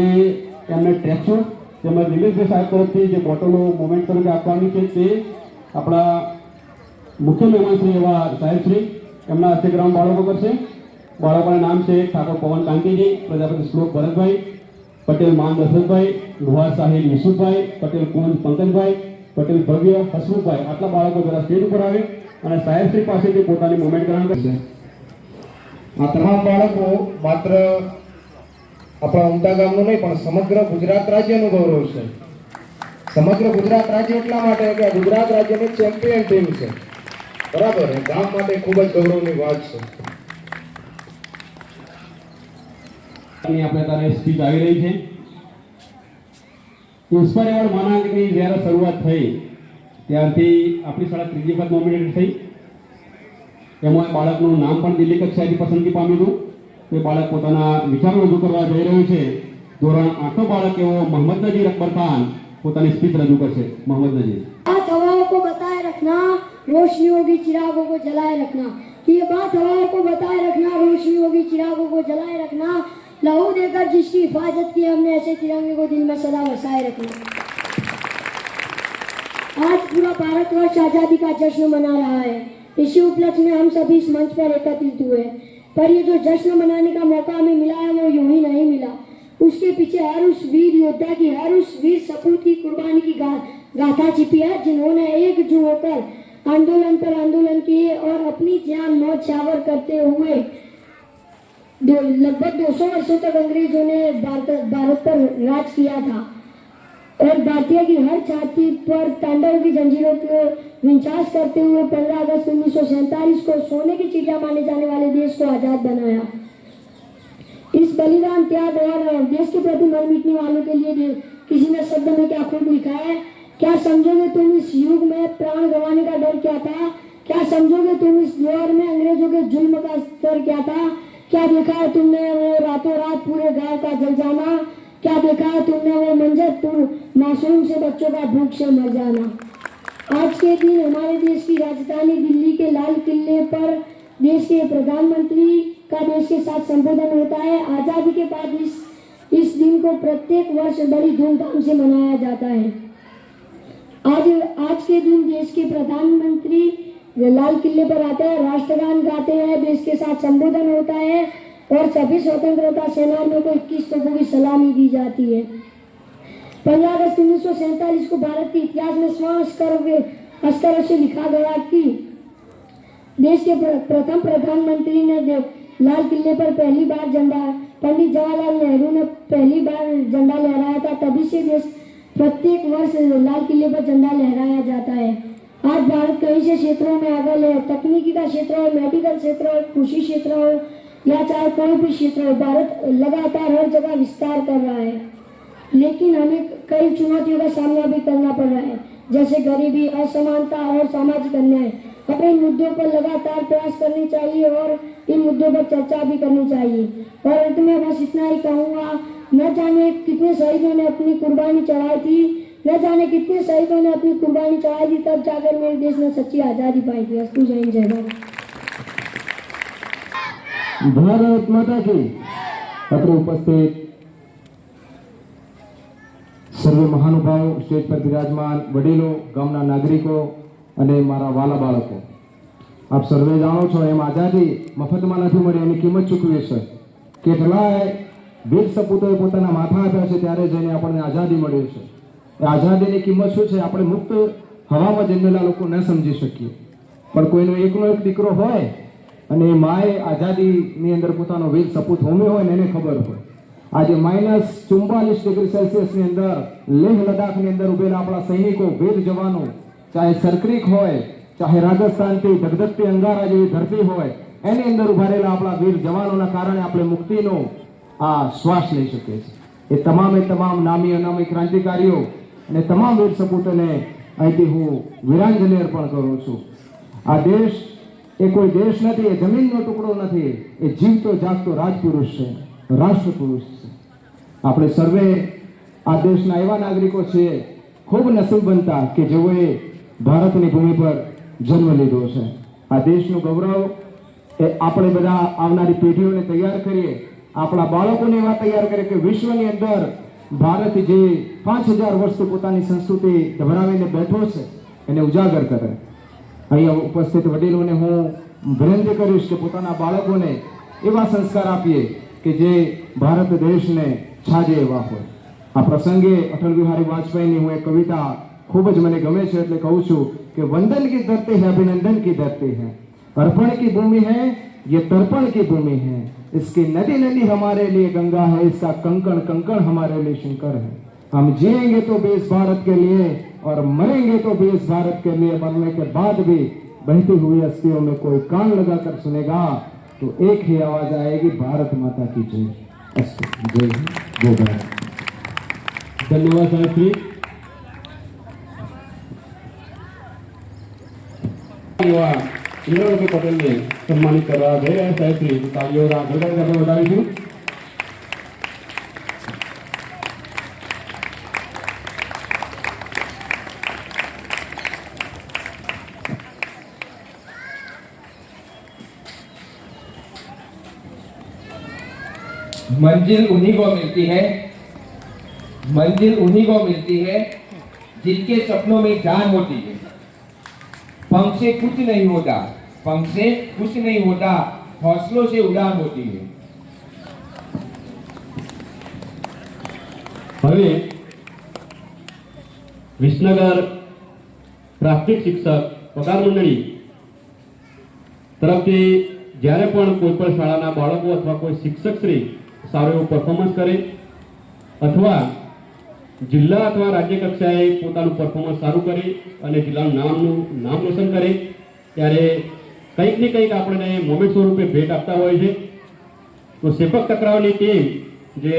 એમને ટ્રેકસૂટ તેમજ દિલીપભાઈ સાહેબ તરફથી જે બોટલો મોમેન્ટ તરીકે આપવાની છે તે આપણા મુખ્ય મહેમાન શ્રી એવા સાહેબશ્રી એમના હસ્તે ગ્રામ બાળકો કરશે. બાળકોના નામ છે ઠાકોર પવન કાંતિજી, પ્રજાપતિ શ્લોક ભરતભાઈ, પટેલ માન દશરથભાઈ, ગુહા સાહિલ યુસુફભાઈ, પટેલ કુંજ પંકજભાઈ, પટેલ ભવ્ય હસમુખભાઈ, આટલા બાળકો જરા સ્ટેજ ઉપર આવે અને સાહેબશ્રી પાસેથી પોતાની મોમેન્ટ ગ્રહણ કરશે. આ તમામ બાળકો માત્ર આપણા ઉમદા ગામનું નહીં પણ સમગ્ર ગુજરાત રાજ્યનું ગૌરવ છે. સમગ્ર ગુજરાત રાજ્ય એટલા માટે કે ગુજરાત રાજ્યની ચેમ્પિયન ટીમ છે. બરાબર, એ ગામ માટે ખૂબ જ ગૌરવની વાત છે. આપણે તારે સ્પીચ આવી રહી છે. ઇન્સ્પાયર એવોર્ડ માનાંકની જ્યારે શરૂઆત થઈ ત્યારથી આપણી શાળા ત્રીજી વખત નોમિનેટ થઈ. એમાં બાળકનું નામ પણ દિલ્હી કક્ષાએથી પસંદગી પામ્યું હતું. તે બાળક પોતાના વિચારો રજૂ કરવા જઈ રહ્યું છે. ધોરણ 8નો બાળક એવો મોહમ્મદ નજીર અકબર ખાન પોતાની સ્પીચ रजू करছে. मोहम्मद नजीर. बात हवाओं को बताए रखना, रोशनियों की चिरागों को जलाए रखना. ये बात हवाओं को बताए रखना, रोशनियों की चिरागों को जलाए रखना. लहू देकर जिसकी हिफाजत की हमने, ऐसे तिरंगे को दिल में सदा बसाए रखना. आज पूरा भारतवर्ष आजादी का जश्न मना रहा है. इसी उपलक्ष्य में हम सभी इस मंच पर एकत्रित हुए. पर ये जो जश्न मनाने का मौका हमें मिला है वो यूं ही नहीं मिला. उसके पीछे हर उस वीर योद्धा की, हर उस वीर सपूत की कुर्बानी की गाथा छिपी है, जिन्होंने एकजुट होकर आंदोलन पर आंदोलन किए और अपनी जान न्यौछावर करते हुए लगभग 200 वर्षों तक अंग्रेजों ने भारत पर राज किया था और भारतीय की हर छाती पर तांडव की जंजीरों को विंचास करते हुए 15 अगस्त 1947 को सोने की चिड़िया माने जाने वाले देश को आजाद बनाया. इस बलिदान, त्याग और देश के प्रति मर मिटने वालों के लिए किसी ने शब्द में क्या खूब लिखा है. क्या समझोगे तुम इस युग में प्राण गंवाने का डर क्या था? क्या समझोगे तुम इस दौर में अंग्रेजों के जुल्म का स्तर क्या था? क्या देखा है तुमने वो रातों रात पूरे गांव का जल जाना? क्या देखा है तुमने वो मंजर मासूम से बच्चों का भूख से मर जाना? आज के दिन हमारे देश की राजधानी दिल्ली के लाल किले पर देश के प्रधानमंत्री का देश के साथ संबोधन होता है. आजादी के बाद इस दिन को प्रत्येक वर्ष बड़ी धूमधाम से मनाया जाता है. आज के दिन देश के प्रधानमंत्री लाल किले पर आते हैं, राष्ट्रगान गाते हैं, देश के साथ संबोधन होता है और सभी स्वतंत्रता सेनानियों को 21 तोपों की सलामी दी जाती है. 15 अगस्त 1947 को भारत के इतिहास में स्वर्ण अक्षरों से लिखा गया कि देश के प्रथम प्रधानमंत्री ने लाल किले पर पहली बार झंडा, पंडित जवाहरलाल नेहरू ने पहली बार झंडा लहराया था. तभी से देश प्रत्येक वर्ष लाल किले पर झंडा लहराया जाता है. आज भारत कई से क्षेत्रों में आगे है. तकनीकी का क्षेत्र हो, मेडिकल क्षेत्र हो, कृषि क्षेत्र हो या चाहे कोई भी क्षेत्र हो, भारत लगातार हर जगह विस्तार कर रहा है. लेकिन हमें कई चुनौतियों का सामना भी करना पड़ रहा है, जैसे गरीबी, असमानता और सामाजिक अन्याय. हमें इन मुद्दों पर लगातार प्रयास करनी चाहिए और इन मुद्दों पर चर्चा भी करनी चाहिए. और अंत में बस इतना ही कहूँगा, न जाने कितने शहीदों ने अपनी कुर्बानी चढ़ाई थी, न जाने कितने शहीदों ने अपनी कुर्बानी चढ़ाई थी, तब जाकर मेरे देश ने सच्ची आज़ादी पाई थी. अस्तु, जय हिंद, जय भारत. ભારત માતા की. અત્રે ઉપસ્થિત સર્વે મહાનુભાવો, સ્ટેજ પર બિરાજમાન વડીલો, ગામના નાગરિકો અને મારા વાલા બાળકો, આપ સર્વે જાણો છો એમ આઝાદી મફતમાં નથી મળી, એની કિંમત ચૂકવી છે. કેટલાય વીર સપૂતોએ પોતાના માથા આપ્યા છે ત્યારે જઈને આપણને આઝાદી મળી છે. એ આઝાદીની કિંમત શું છે આપણે મુક્ત હવામાં જન્મેલા લોકો ન સમજી શકીએ. પણ કોઈનો એકનો એક દીકરો હોય અને એ માએ આઝાદીની અંદર પોતાનો વીર સપૂત હોમ્યો હોય ને એને ખબર હોય. આજે -44°C ની અંદર લેહ લદ્દાખની અંદર ઉભેલા આપણા સૈનિકો, વીર જવાનો, ચાહે સરક્રીક હોય, ચાહે રાજસ્થાનથી ધગધગતી અંગારા જેવી ધરતી હોય, એની અંદર ઉભા રહેલા આપણા વીર જવાનોના કારણે આપણે મુક્તિનો આ શ્વાસ લઈ શકીએ છીએ. એ તમામે તમામ નામી અનામી ક્રાંતિકારીઓ અને તમામ વીર સપૂતોને અહીંથી હું વીરાંજલિ અર્પણ કરું છું. આ દેશ એ કોઈ દેશ નથી, એ જમીનનો ટુકડો નથી, એ જીવતો જાગતો રાજપુરુષ છે, રાષ્ટ્રપુરુષ છે. આપણે સર્વે આ દેશના એવા નાગરિકો છીએ ખૂબ નસીબવંતા કે જેઓએ ભારતની ભૂમિ પર જન્મ લીધો છે. આ દેશનું ગૌરવ એ આપણે બધા આવનારી પેઢીઓને તૈયાર કરીએ, આપણા બાળકોને એવા તૈયાર કરીએ કે વિશ્વની અંદર ભારત જે 5000 વર્ષથી પોતાની સંસ્કૃતિ ધરાવીને બેઠો છે એને ઉજાગર કરે. અહીંયા ઉપસ્થિત વડીલોને હું વિનંતી કરીશ કે પોતાના બાળકોને એવા સંસ્કાર આપીએ કે જે ભારત દેશને છાજે એવા હોય. આ પ્રસંગે અટલ બિહારી વાજપેયીની હું એક કવિતા खूब ज મને ગમે છે એટલે કહું છું કે वंदन की धरती है अभिनंदन की धरती है, अर्पण की भूमि है ये तर्पण की भूमि है, इसकी नदी नदी हमारे लिए गंगा है, इसका कंकण कंकण हमारे लिए शंकर है. हम जिएंगे तो भी इस भारत के लिए और मरेंगे तो भी इस भारत के लिए. मरने के बाद भी बहती हुई अस्थियों में कोई कान लगाकर सुनेगा तो एक ही आवाज आएगी, भारत माता की जय. अस्तु. जय हिंद, जय भारत. धन्यवाद साहब श्री. इंद्रभाई पटेल ने सम्मानित करवा जई રહ્યા સાહેબ શ્રી. તાળીઓ આગળ આપણે વધારીશું. मंजिल उन्हीं को मिलती है, मंजिल उन्हीं को मिलती है जिनके सपनों में जान होती है. पंख से कुछ नहीं होता, पंख से कुछ नहीं होता, हौसलों से उड़ान होती है. હવે વિસનગર પ્રાથમિક શિક્ષક પગાર મંડળી તરફથી જ્યારે પણ કોઈ પણ શાળાના બાળકો અથવા કોઈ શિક્ષક શ્રી સારું એવું પરફોર્મન્સ કરે અથવા જિલ્લા અથવા રાજ્ય કક્ષાએ પોતાનું પરફોર્મન્સ સારું કરે અને જિલ્લાનું નામ રોશન કરે ત્યારે કંઈક ને કંઈક આપણને મોમેન્ટ સ્વરૂપે ભેટ આપતા હોય છે. તો સેપક તકરાવની ટીમ જે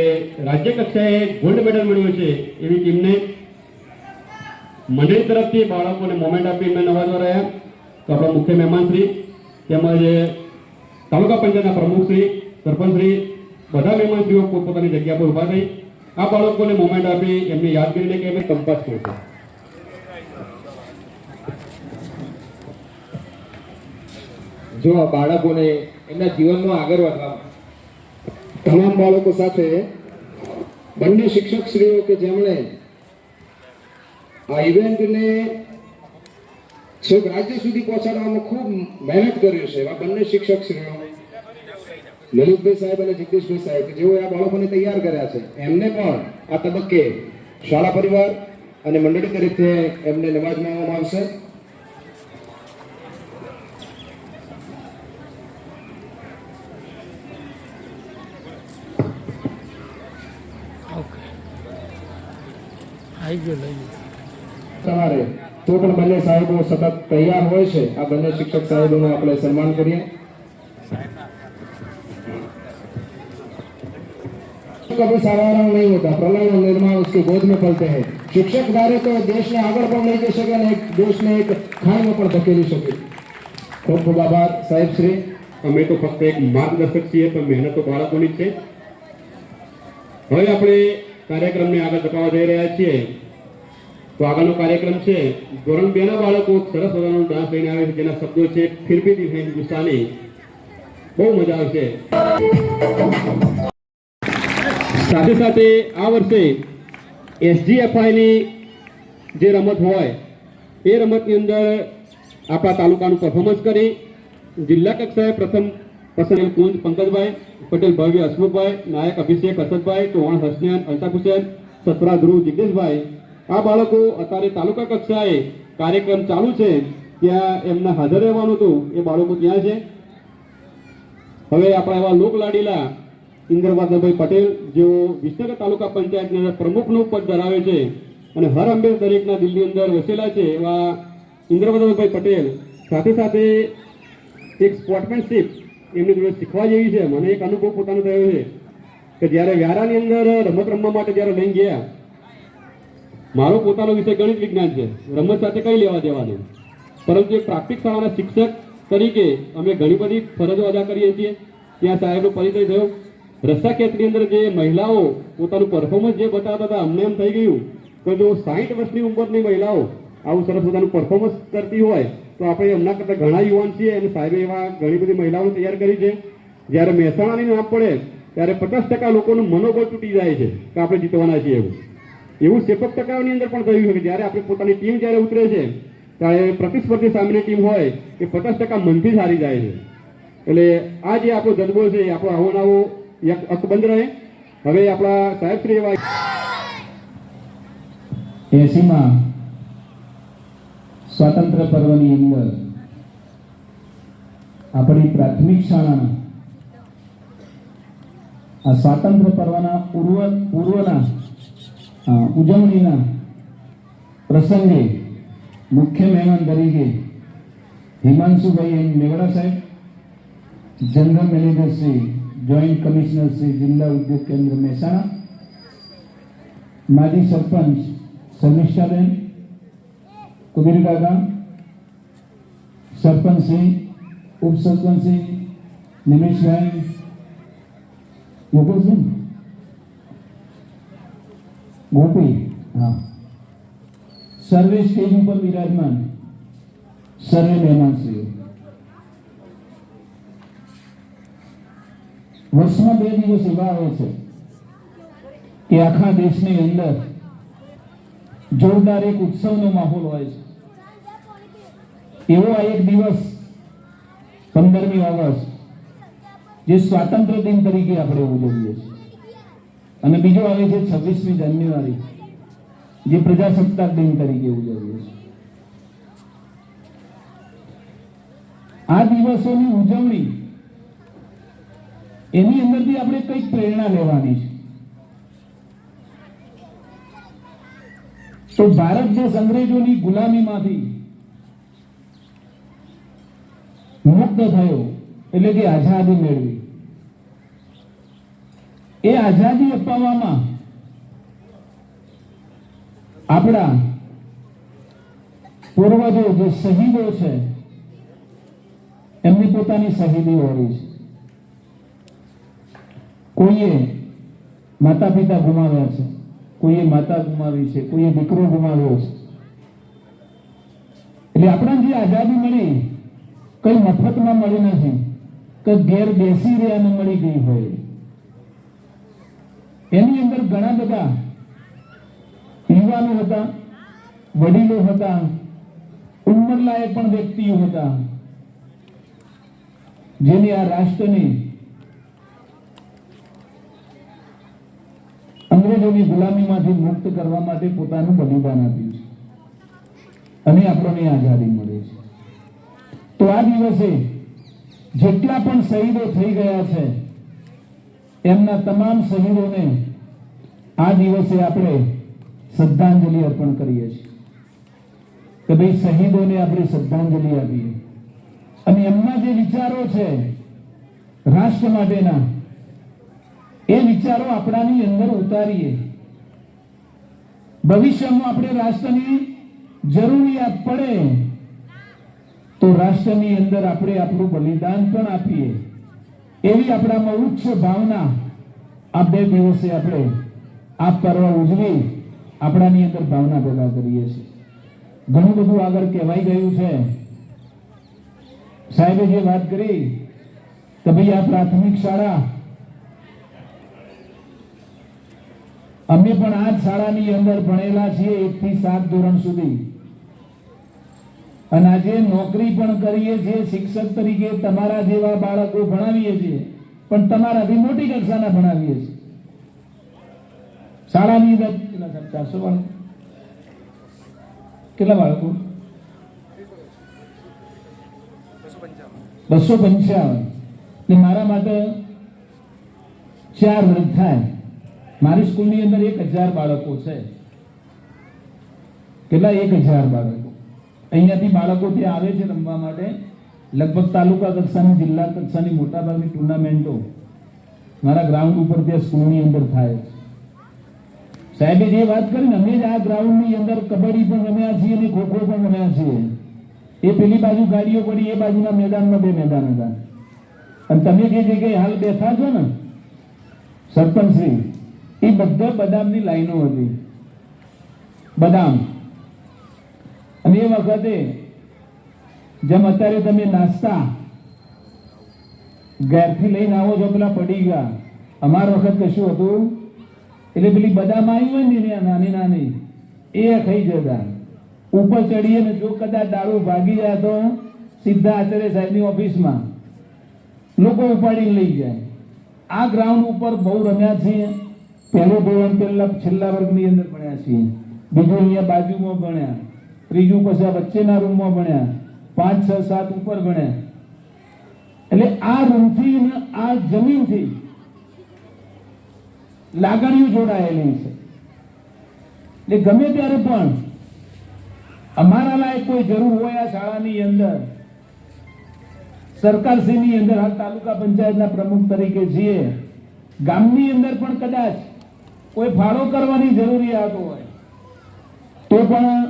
રાજ્ય કક્ષાએ ગોલ્ડ મેડલ મેળવ્યો છે એવી ટીમને મંડળી તરફથી બાળકોને મોમેન્ટ આપી એમને નવાજવા રહ્યા. તો આપણા મુખ્ય મહેમાન શ્રી તેમજ તાલુકા પંચાયતના પ્રમુખ શ્રી, સરપંચ શ્રી બધા મહેમાનશ્રીઓ પોતપોતાની જગ્યા પર ઊભા થઈ આ બાળકોને મોમેન્ટ આપી એમની યાદગીરીને કે એમને કંપાસ કરશે. જો આ બાળકોને એમના જીવનમાં આગળ વધવા તમામ બાળકો સાથે બંને શિક્ષક શ્રીઓ કે જેમણે આ ઇવેન્ટને છેક રાજ્ય સુધી પહોંચાડવામાં ખૂબ મહેનત કર્યું છે એવા બંને શિક્ષક શ્રીઓ લલિતભાઈ સાહેબ અને જગદીશભાઈ સાહેબ કે જેઓ આ બાળકોને તૈયાર કર્યા છે એમને પણ આ તબક્કે શાળા પરિવાર અને મંડળી તરફથી એમને નવાજવામાં આવશે. તમારે તો પણ બંને સાહેબો સતત તૈયાર હોય છે. આ બંને શિક્ષક સાહેબોનું આપણે સન્માન કરીએ. कभी साधारण नहीं होता, प्रलय और निर्माण उसके गोद में पलते हैं. शिक्षक धारे तो देश ने આગળ પણ લઈ જઈ શકે અને એક દેશને એક ખાઈમાં પણ ધકેલી શકે. ખૂબ ખૂબ આભાર સાહેબ શ્રી. અમે તો ફક્ત એક માર્ગદર્શક છીએ પણ મહેનત તો બાળકોની જ છે. હવે આપણે કાર્યક્રમને આગળ ધપાવવા જઈ રહ્યા છીએ. તો આગળનો કાર્યક્રમ છે ધોરણ 2 ના બાળકો સરસ મજાનો ડાન્સ લઈને આવે છે જેના શબ્દો છે ફિર ભી દિલ હૈ હિન્દુસ્તાની. બહુ મજા આવશે. સાથે સાથે આ વર્ષે SGFIની જે રમત હોય એ રમતની અંદર આપણા તાલુકાનું પરફોર્મન્સ કરી જિલ્લા કક્ષાએ પ્રથમ પસંદ કુંજ પંકજભાઈ, પટેલ ભવ્ય હસમુખભાઈ, નાયક અભિષેક હર્ષદભાઈ, ચૌહાણ હસનેન, અલ્તાફ હુસેન, સસરા ધ્રુવ જિગ્નેશભાઈ. આ બાળકો અત્યારે તાલુકા કક્ષાએ કાર્યક્રમ ચાલુ છે ત્યાં એમને હાજર રહેવાનું હતું. એ બાળકો ત્યાં છે. હવે આપણા એવા લોકલાડીલા ઇન્દ્રવાદભાઈ પટેલ જેઓ વિસનગર તાલુકા પંચાયતની અંદર પ્રમુખનું પદ ધરાવે છે અને હર હંમેશ દરેકના દિલની અંદર વસેલા છે એવા ઇન્દ્રવાદભાઈ પટેલ સાથે સાથે એક સ્પોર્ટમેનશીપ એમની જોડે શીખવા જેવી છે. મને એક અનુભવ પોતાનો થયો છે કે જ્યારે વ્યારાની અંદર રમત રમવા માટે જ્યારે લઈ ગયા, મારો પોતાનો વિષય ગણિત વિજ્ઞાન છે, રમત સાથે કઈ લેવા દેવાનું, પરંતુ એક પ્રાથમિક શાળાના શિક્ષક તરીકે અમે ઘણી બધી ફરજો અદા કરીએ છીએ. ત્યાં સાહેબનો પરિચય થયો. રસ્સા ખેંચની અંદર જે મહિલાઓ પોતાનું પરફોર્મન્સ જે બતાવતા હતા અમને એમ થઈ ગયું કે જો 60 વર્ષની ઉંમરની મહિલાઓ આવું સરસ પોતાનું પરફોર્મન્સ કરતી હોય તો આપણે એમના કરતાં ઘણા યુવાન છીએ અને સાહેબે એવા ઘણી બધી મહિલાઓને તૈયાર કરી છે. જ્યારે મહેસાણાની નામ પડે ત્યારે 50% લોકોનું મનોબળ તૂટી જાય છે કે આપણે જીતવાના છીએ. એવું સેપક ટકાવની અંદર પણ થયું છે કે જ્યારે આપણે પોતાની ટીમ જ્યારે ઉતરે છે ત્યારે પ્રતિસ્પર્ધી સામેની ટીમ હોય એ 50% મનથી જ હારી જાય છે. એટલે આ જે આપણો જજ્બો છે એ આપણો આવો નવો અકબંધ રહે હવે આપણા સાહેબ શ્રી એવા 80માં સ્વાતંત્ર્ય પર્વની અંદર આપણી પ્રાથમિક શાળાના આ સ્વાતંત્ર્ય પર્વના પૂર્વના ઉજવણીના પ્રસંગે મુખ્ય મહેમાન તરીકે હિમાંશુભાઈ એમ મેવડા સાહેબ, general manager Shri, joint commissioner Shri, જિલ્લા ઉદ્યોગ કેન્દ્ર મહેસાણા, માજી સરપંચ શર્મિષ્ઠાબેન, કુબીર કાકા, સરપંચ શ્રી, ઉપસરપંચ શ્રી, નિમેશભાઈ, યોગેશભાઈ, ગોપી, હા, સર્વે સ્ટેજ ઉપર વિરાજમાન સર્વે મહેમાનશ્રીઓ, વર્ષમાં 2 દિવસ એવા આવે છે કે આખા દેશની અંદર જોરદાર એક ઉત્સવનો માહોલ હોય છે. એવો આ એક દિવસ 15મી ઓગસ્ટ જે સ્વાતંત્ર્ય દિન તરીકે આપણે ઉજવીએ છીએ, અને બીજો આવે છે 26મી જાન્યુઆરી જે પ્રજાસત્તાક દિન તરીકે ઉજવીએ છીએ. આ દિવસોની ઉજવણી એની અંદરથી આપણે કંઈક પ્રેરણા લેવાની છે. તો ભારત દેશ અંગ્રેજોની ગુલામીમાંથી મુક્ત થયો એટલે કે આઝાદી મેળવી. એ આઝાદી અપાવવામાં આપણા પૂર્વજો જે શહીદો છે એમની પોતાની શહીદી હોવી છે. કોઈએ માતા પિતા ગુમાવ્યા છે, કોઈએ માતા ગુમાવી છે, કોઈએ દીકરો ગુમાવ્યો છે. એટલે આપણા જે આઝાદી મળી કઈ મફતમાં મળી નથી, કે ઘેર બેસી રહ્યા મળી ગઈ હોય. એની અંદર ઘણા બધા યુવાનો હતા, વડીલો હતા, ઉંમરલાયક પણ વ્યક્તિઓ હતા, જેની આ રાષ્ટ્રની અંગ્રેજોની ગુલામીમાંથી મુક્ત કરવા માટે પોતાનું બલિદાન આપ્યું છે, અને આપણને આઝાદી મળે છે. તો આ દિવસે જેટલા પણ શહીદો થઈ ગયા છે એમના તમામ શહીદોને આ દિવસે આપણે શ્રદ્ધાંજલિ અર્પણ કરીએ છીએ કે ભાઈ શહીદોને આપણે શ્રદ્ધાંજલિ આપીએ, અને એમના જે વિચારો છે રાષ્ટ્ર માટેના એ વિચારો આપણાની અંદર ઉતારીએ. ભવિષ્યમાં આપણે રાષ્ટ્રની જરૂરિયાત પડે તો રાષ્ટ્રની અંદર આપણે આપણું બલિદાન પણ આપીએ, એવી આપણામાં ઉચ્ચ ભાવના આ 2 દિવસે આપણે આ પર્વ ઉજવી આપણાની અંદર ભાવના પેદા કરીએ છીએ. ઘણું બધું આગળ કહેવાઈ ગયું છે. સાહેબે જે વાત કરી કે ભાઈ આ પ્રાથમિક શાળા, અમે પણ આ જ શાળાની અંદર ભણેલા છીએ 1 થી 7 ધોરણ સુધી, અને આજે નોકરી પણ કરીએ છીએ. શિક્ષક તરીકે તમારા જેવા બાળકો ભણાવીએ છીએ, પણ તમારાથી મોટી કક્ષાના ભણાવીએ છીએ. શાળાની અંદર 400 બાળકો, કેટલા બાળકો? 255. ને મારા માટે 4 વર્ગ થાય. મારી સ્કૂલની અંદર 1000 બાળકો છે. કેટલા? 1000 બાળકો. અહીંયાથી બાળકો ત્યાં આવે છે રમવા માટે. લગભગ તાલુકા કક્ષાની, જિલ્લા કક્ષાની મોટાભાગની ટુર્નામેન્ટો મારા ગ્રાઉન્ડ ઉપર ત્યાં સ્કૂલની અંદર થાય. સાહેબે જે વાત કરી ને, અમે જ આ ગ્રાઉન્ડની અંદર કબડ્ડી પણ રમ્યા છીએ અને ખોખો પણ રમ્યા છીએ. એ પેલી બાજુ ગાડીઓ પડી, એ બાજુના મેદાનમાં 2 મેદાન હતા. અને તમે જે જગ્યાએ હાલ બેઠા છો ને સરપંચશ્રી, એ બધા બદામની લાઈનો હતી. બદામ. અને એ વખતે જેમ અત્યારે તમે નાસ્તા ઘરથી લઈને આવો છો, પેલા પડી ગયા, અમાર વખત કશું હતું. એટલે પેલી બદામ આવી હોય ને નાની નાની, એ ખાઈ જતા. ઉપર ચડીએ ને જો કદાચ દારૂ ભાગી જાય તો સીધા આચાર્ય સાહેબની ઓફિસમાં લોકો ઉપાડીને લઈ જાય. આ ગ્રાઉન્ડ ઉપર બહુ રમ્યા છીએ. પહેલું ધોરણ છેલ્લા વર્ગની અંદર ભણ્યા છીએ, બીજું અહીંયા બાજુમાં ભણ્યા, ત્રીજું પછી આ વચ્ચેના રૂમમાં ભણ્યા, 5, 6, 7 ઉપર ભણ્યા. એટલે આ રૂમથી ને આ જમીનથી લાગણીઓ જોડાયેલી છે. એટલે ગમે ત્યારે પણ અમારા લાયક કોઈ જરૂર હોય આ શાળાની અંદર, સરકારશ્રીની અંદર, હાલ તાલુકા પંચાયતના પ્રમુખ તરીકે છીએ, ગામની અંદર પણ કદાચ કોઈ ફાળો કરવાની જરૂરિયાત હોય તો પણ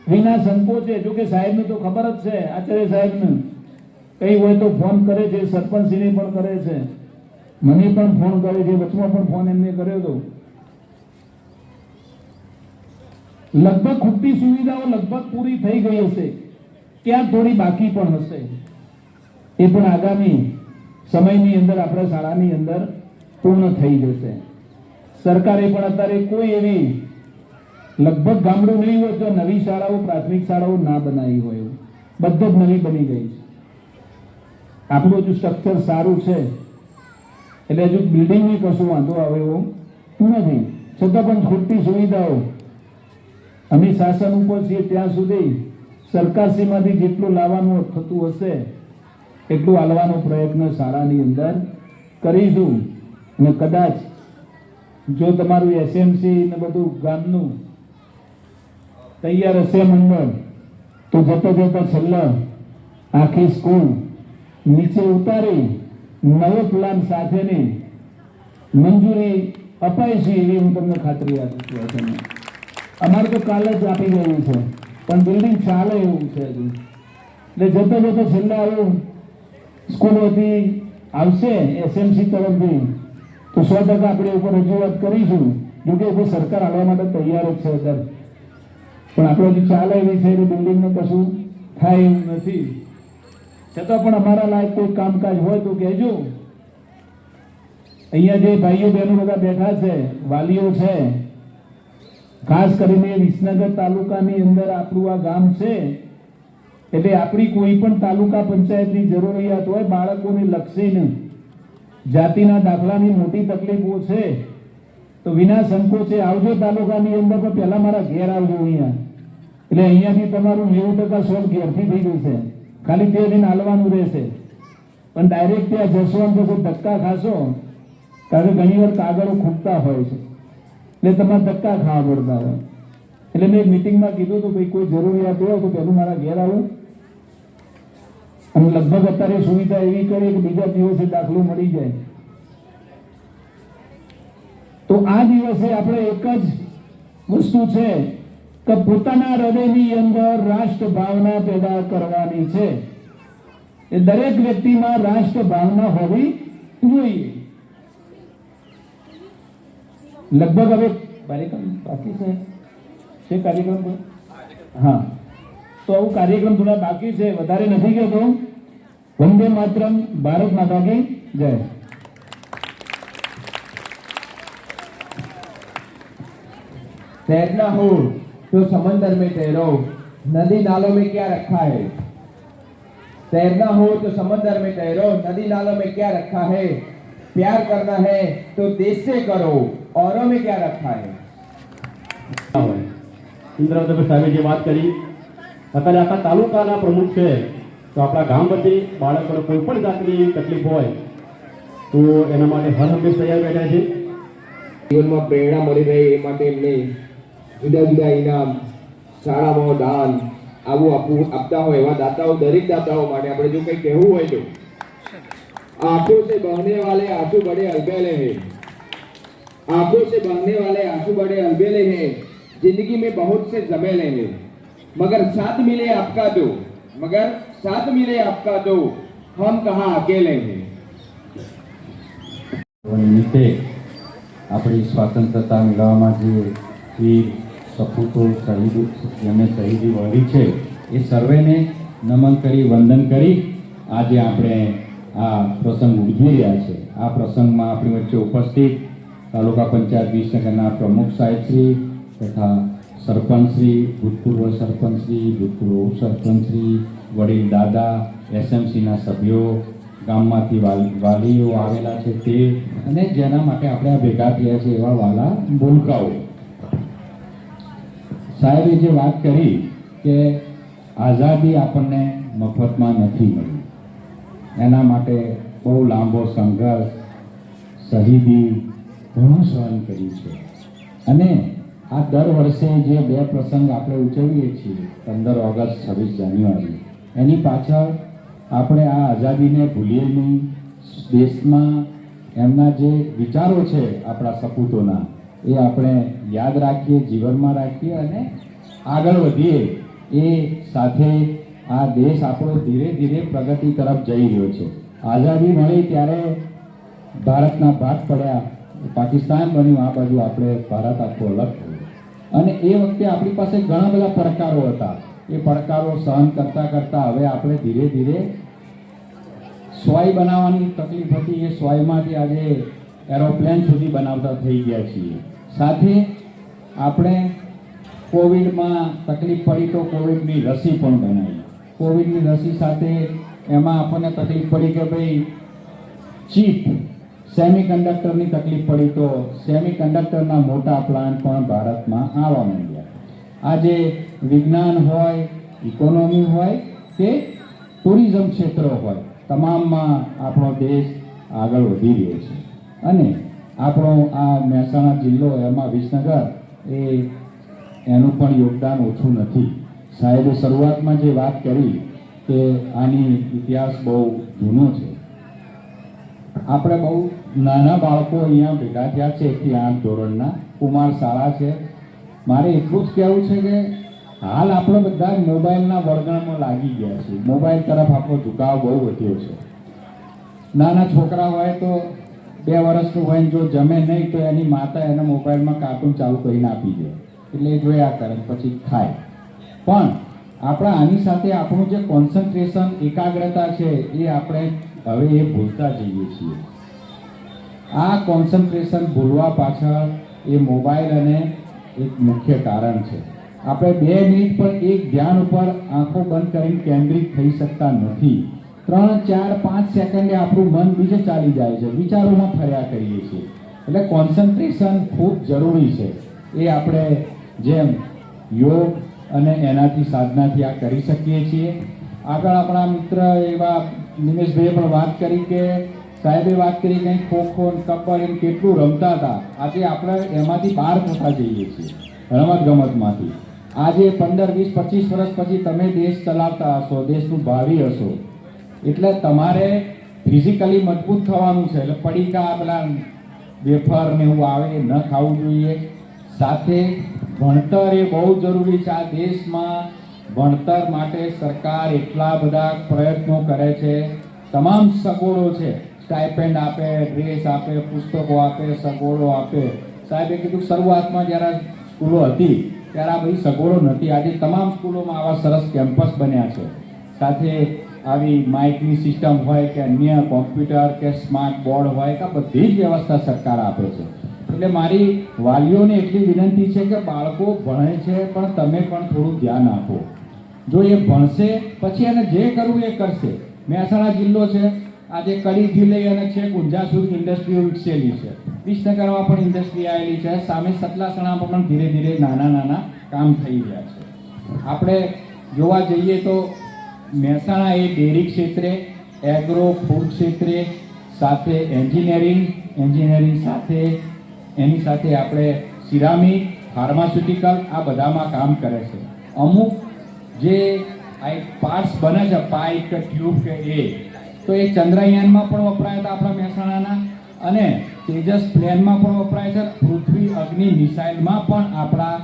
વિના સંકોચે, જો કે સાહેબને તો ખબર જ છે, આચાર્ય સાહેબને કઈ હોય તો ફોન કરે છે, સરપંચશ્રીને પણ કરે છે, મને પણ ફોન કરે છે, વચમાં પણ ફોન એમને કર્યો હતો. લગભગ ખૂટતી સુવિધાઓ લગભગ પૂરી થઈ ગઈ હશે, ક્યાંક થોડી બાકી પણ હશે, એ પણ આગામી સમયની અંદર આપણા શાળાની અંદર પૂર્ણ થઈ જશે. સરકારે પણ અત્યારે કોઈ એવી લગભગ ગામડું નહીં હોય તો નવી શાળાઓ, પ્રાથમિક શાળાઓ ના બનાવી હોય, બધું જ નવી બની ગઈ છે. આપણું હજુ સ્ટ્રક્ચર સારું છે એટલે હજુ બિલ્ડિંગની કશું વાંધો આવે એવું નથી, છતાં પણ ખૂટતી સુવિધાઓ અમે શાસન ઉપર છીએ ત્યાં સુધી સરકારશ્રીમાંથી જેટલું લાવવાનું થતું હશે એટલું આલવાનો પ્રયત્ન શાળાની અંદર કરીશું. અને કદાચ જો તમારું એસએમસી ને બધું ગામનું તૈયાર હશે મંડળ, તો જતા જતા છેલ્લા આખી સ્કૂલ નીચે ઉતારી નવો પ્લાન સાથેની મંજૂરી અપાય છે એવી હું તમને ખાતરી આપું છું. અમારે તો કાલે જ આપી ગયું છે, પણ બિલ્ડિંગ ચાલે એવું છે હજુ. એટલે જતા જતા છેલ્લા આવું સ્કૂલોથી આવશે એસએમસી તરફથી તો 100% આપણે ઉપર રજૂઆત કરીશું. જોકે ઉપર સરકાર આવવા માટે તૈયાર જ છે અત્યારે, પણ આપણે હજુ ચાલે એવી છે એટલે બિલ્ડિંગનું કશું થાય એવું નથી. છતાં પણ અમારા લાયક કોઈ કામકાજ હોય તો કહેજો. અહીંયા જે ભાઈઓ બહેનો બધા બેઠા છે, વાલીઓ છે, ખાસ કરીને વિસનગર તાલુકાની અંદર આપણું આ ગામ છે, એટલે આપણી કોઈ પણ તાલુકા પંચાયતની જરૂરિયાત હોય, બાળકોને લક્ષીને જાતિના દાખલાની મોટી તકલીફો છે તો વિના સંકોચે આવજો તાલુકાની અંદર, પણ પહેલા મારા ઘેર આવજો અહીંયા. એટલે અહીંયાથી તમારું 90% સોલ્વ ઘેરથી થઈ ગયું છે, ખાલી તે દિન હાલવાનું રહેશે. પણ ડાયરેક્ટ ત્યાં જશો અને પછી ધક્કા ખાશો, કારણ કે ઘણી વાર કાગળો ખૂટતા હોય છે એટલે તમારે ધક્કા ખાવા પડતા હોય. એટલે મેં એક મિટિંગમાં કીધું હતું ભાઈ કોઈ જરૂરિયાત હોય તો પહેલું મારા ઘેર આવું. અને લગભગ અત્યારે સુવિધા એવી કરી કે બીજા દિવસે દાખલો મળી જાય. તો આ દિવસે આપણે એક જ વસ્તુ છે કે પોતાના હૃદયની અંદર રાષ્ટ્ર ભાવના પેદા કરવાની છે. એ દરેક વ્યક્તિમાં રાષ્ટ્ર ભાવના હોવી જોઈએ. લગભગ હવે કાર્યક્રમ બાકી છે કાર્યક્રમ? હા, તો આવું કાર્યક્રમ થોડા બાકી છે, વધારે નથી કહેતો. વંદે માતરમ, ભારત માતા કી જય. तैरना हो तो समंदर में तैरो, नदी नालों में क्या रखा है. तैरना हो तो समंदर में तैरो, नदी नालों में क्या रखा है. प्यार करना है तो देश से करो, औरों में क्या रखा है. ઇન્દ્રદેવ સાહેબે જે વાત કરી, અત્યારે આખા તાલુકાના પ્રમુખ છે તો આપણા ગામ વચ્ચે બાળકોને કોઈ પણ જાતની તકલીફ હોય તો એના માટે હર હંમેશ તૈયાર બેઠા છે. જીવનમાં પ્રેરણા મળી રહે એ માટે એમને જુદા જુદા ઇનામ, શાળામાં દાન આવું આપતા હોય એવા દાતાઓ, દરેક દાતાઓ માટે આપણે જો કંઈ કહેવું હોય તો आंखों से बहने वाले आंसू बड़े अलबेले हैं, आंखों से बहने वाले आंसू बड़े अलबेले हैं, जिंदगी में बहुत से झमेले हैं, मगर साथ मिले आपका दो, मगर साथ मिले आपका दो, हम कहाँ अकेले हैं. નિમિત્તે આપણી સ્વાતંત્રતા મેળવવામાં જે વીર સપૂતો શહીદો જેમને શહીદી વળી છે એ સર્વેને નમન કરી વંદન કરી આજે આપણે આ પ્રસંગ ઉજવી રહ્યા છે. આ પ્રસંગમાં આપણી વચ્ચે ઉપસ્થિત તાલુકા પંચાયત વિસનગરના પ્રમુખ સાહેબશ્રી તથા સરપંચશ્રી, ભૂતપૂર્વ સરપંચશ્રી, ભૂતપૂર્વ ઉપસરપંચશ્રી, વડીલ દાદા, એસએમસીના સભ્યો, ગામમાંથી વાલીઓ આવેલા છે તે અને જેના માટે આપણે આ ભેગા થયા છે એવા વાલા ભૂલકાઓ. સાહેબે જે વાત કરી કે આઝાદી આપણને મફતમાં નથી મળી, એના માટે બહુ લાંબો સંઘર્ષ, શહીદી, ઘણું સહન કર્યું છે. અને આ દર વર્ષે જે બે પ્રસંગ આપણે ઉજવીએ છીએ, 15 ઓગસ્ટ, 26 જાન્યુઆરી, એની પાછળ આપણે આ આઝાદીને ભૂલીએ નહીં. દેશમાં એમના જે વિચારો છે આપણા સપૂતોના, એ આપણે યાદ રાખીએ, જીવનમાં રાખીએ અને આગળ વધીએ. એ સાથે આ દેશ આપણો ધીરે ધીરે પ્રગતિ તરફ જઈ રહ્યો છે. આઝાદી મળી ત્યારે ભારતના ભાગ પડ્યા, પાકિસ્તાન બન્યું, આ બાજુ આપણે ભારત આખું અલગ થયું. અને એ વખતે આપણી પાસે ઘણા બધા પડકારો હતા. એ પડકારો સહન કરતાં કરતાં હવે આપણે ધીરે ધીરે સોય બનાવવાની તકલીફ હતી, એ સોયમાંથી આજે એરોપ્લેન સુધી બનાવતા થઈ ગયા છીએ. સાથે આપણે કોવિડમાં તકલીફ પડી તો કોવિડની રસી પણ બનાવી. કોવિડની રસી સાથે એમાં આપણને તકલીફ પડી કે ભાઈ ચીપ સેમિકન્ડક્ટરની તકલીફ પડી તો સેમિકન્ડક્ટરના મોટા પ્લાન્ટ પણ ભારતમાં આવવા માંડ્યા. આજે વિજ્ઞાન હોય, ઇકોનોમી હોય કે ટુરિઝમ ક્ષેત્ર હોય, તમામમાં આપણો દેશ આગળ વધી રહ્યો છે. અને આપણો આ મહેસાણા જિલ્લો, એમાં વિસનગર, એનું પણ યોગદાન ઓછું નથી. સાહેબે શરૂઆતમાં જે વાત કરી કે આની ઇતિહાસ બહુ જૂનો છે. આપણે બહુ નાના બાળકો અહીંયા ભેગા થયા છે, 1 થી 8 ધોરણના, કુમાર શાળા છે. મારે એટલું જ કહેવું છે કે હાલ આપણે બધા મોબાઈલના વળગણમાં લાગી ગયા છે. મોબાઈલ તરફ આપણો ઝુકાવ બહુ વધ્યો છે. નાના છોકરા હોય તો 2 વર્ષનું હોય, જો જમે નહીં તો એની માતા એને મોબાઈલમાં કાર્ટૂન ચાલુ કરીને આપી દે, એટલે એ જોયા કરે, પછી ખાય. પણ આપણા આની સાથે આપણું જે કોન્સન્ટ્રેશન, એકાગ્રતા છે, એ આપણે હવે એ ભૂલતા જઈએ છીએ. આ કોન્સન્ટ્રેશન ભૂલવા પાછળ એ મોબાઈલ અને એક મુખ્ય કારણ છે. આપણે 2 મિનિટ પણ એક ધ્યાન ઉપર આંખો બંધ કરીને કેન્દ્રિત થઈ શકતા નથી. 3, 4, 5 સેકન્ડે આપણું મન બીજે ચાલી જાય છે, વિચારોમાં ફર્યા કરીએ છીએ. એટલે કોન્સન્ટ્રેશન ખૂબ જરૂરી છે. એ આપણે જેમ યોગ અને એનાથી સાધનાથી આ કરી શકીએ છીએ. આગળ આપણા મિત્ર એવા નિમેશભાઈએ પણ વાત કરી કે સાહેબે વાત કરી કંઈ ખોખો, કબડ્ડી કેટલું રમતા હતા. આજે આપણે એમાંથી બહાર થતા જઈએ છીએ, રમતગમતમાંથી. આજે 15, 20, 25 વર્ષ પછી તમે દેશ ચલાવતા હશો, દેશનું ભાવિ હશો, એટલે તમારે ફિઝિકલી મજબૂત થવાનું છે. એટલે પડીકા, પેલા વેફર ને એવું આવે એ ન ખાવું જોઈએ. સાથે ભણતર એ બહુ જરૂરી છે. આ દેશમાં ભણતર માટે સરકાર એટલા બધા પ્રયત્નો કરે છે, તમામ સગવડો છે. સ્ટાઇપેન્ડ આપે, ડ્રેસ આપે, પુસ્તકો આપે, સગવડો આપે. સાહેબે કીધું શરૂઆતમાં જ્યારે સ્કૂલો હતી ત્યારે આ બધી સગવડો નથી. આજે તમામ સ્કૂલોમાં આવા સરસ કેમ્પસ બન્યા છે. સાથે આવી માઇકની સિસ્ટમ હોય કે અન્ય કોમ્પ્યુટર કે સ્માર્ટ બોર્ડ હોય કે બધી જ વ્યવસ્થા સરકાર આપે છે. એટલે મારી વાલીઓને એટલી વિનંતી છે કે બાળકો ભણે છે પણ તમે પણ થોડું ધ્યાન આપો. જો એ ભણશે પછી એને જે કરવું એ કરશે. મહેસાણા જિલ્લો છે, આજે કડીથી લઈ અને છેક ઊંઝા સુધી ઇન્ડસ્ટ્રીઓ વિકસેલી છે. વિસનગરમાં પણ ઇન્ડસ્ટ્રી આવેલી છે. સામે સતલાસણામાં પણ ધીરે ધીરે નાના નાના કામ થઈ રહ્યા છે. આપણે જોવા જઈએ તો મહેસાણા એ ડેરી ક્ષેત્રે, એગ્રો ફૂડ ક્ષેત્રે, સાથે એન્જિનિયરિંગ સાથે એની સાથે આપણે સિરામિક, ફાર્માસ્યુટિકલ, આ બધામાં કામ કરે છે. અમુક જે આ પાર્ટ્સ બને છે, પાઇપ કે ટ્યુબ કે તો એ ચંદ્રયાનમાં પણ વપરાય હતા આપણા મહેસાણાના, અને તેજસ પ્લેનમાં પણ વપરાય છે. પૃથ્વી અગ્નિ મિસાઇલમાં પણ આપણા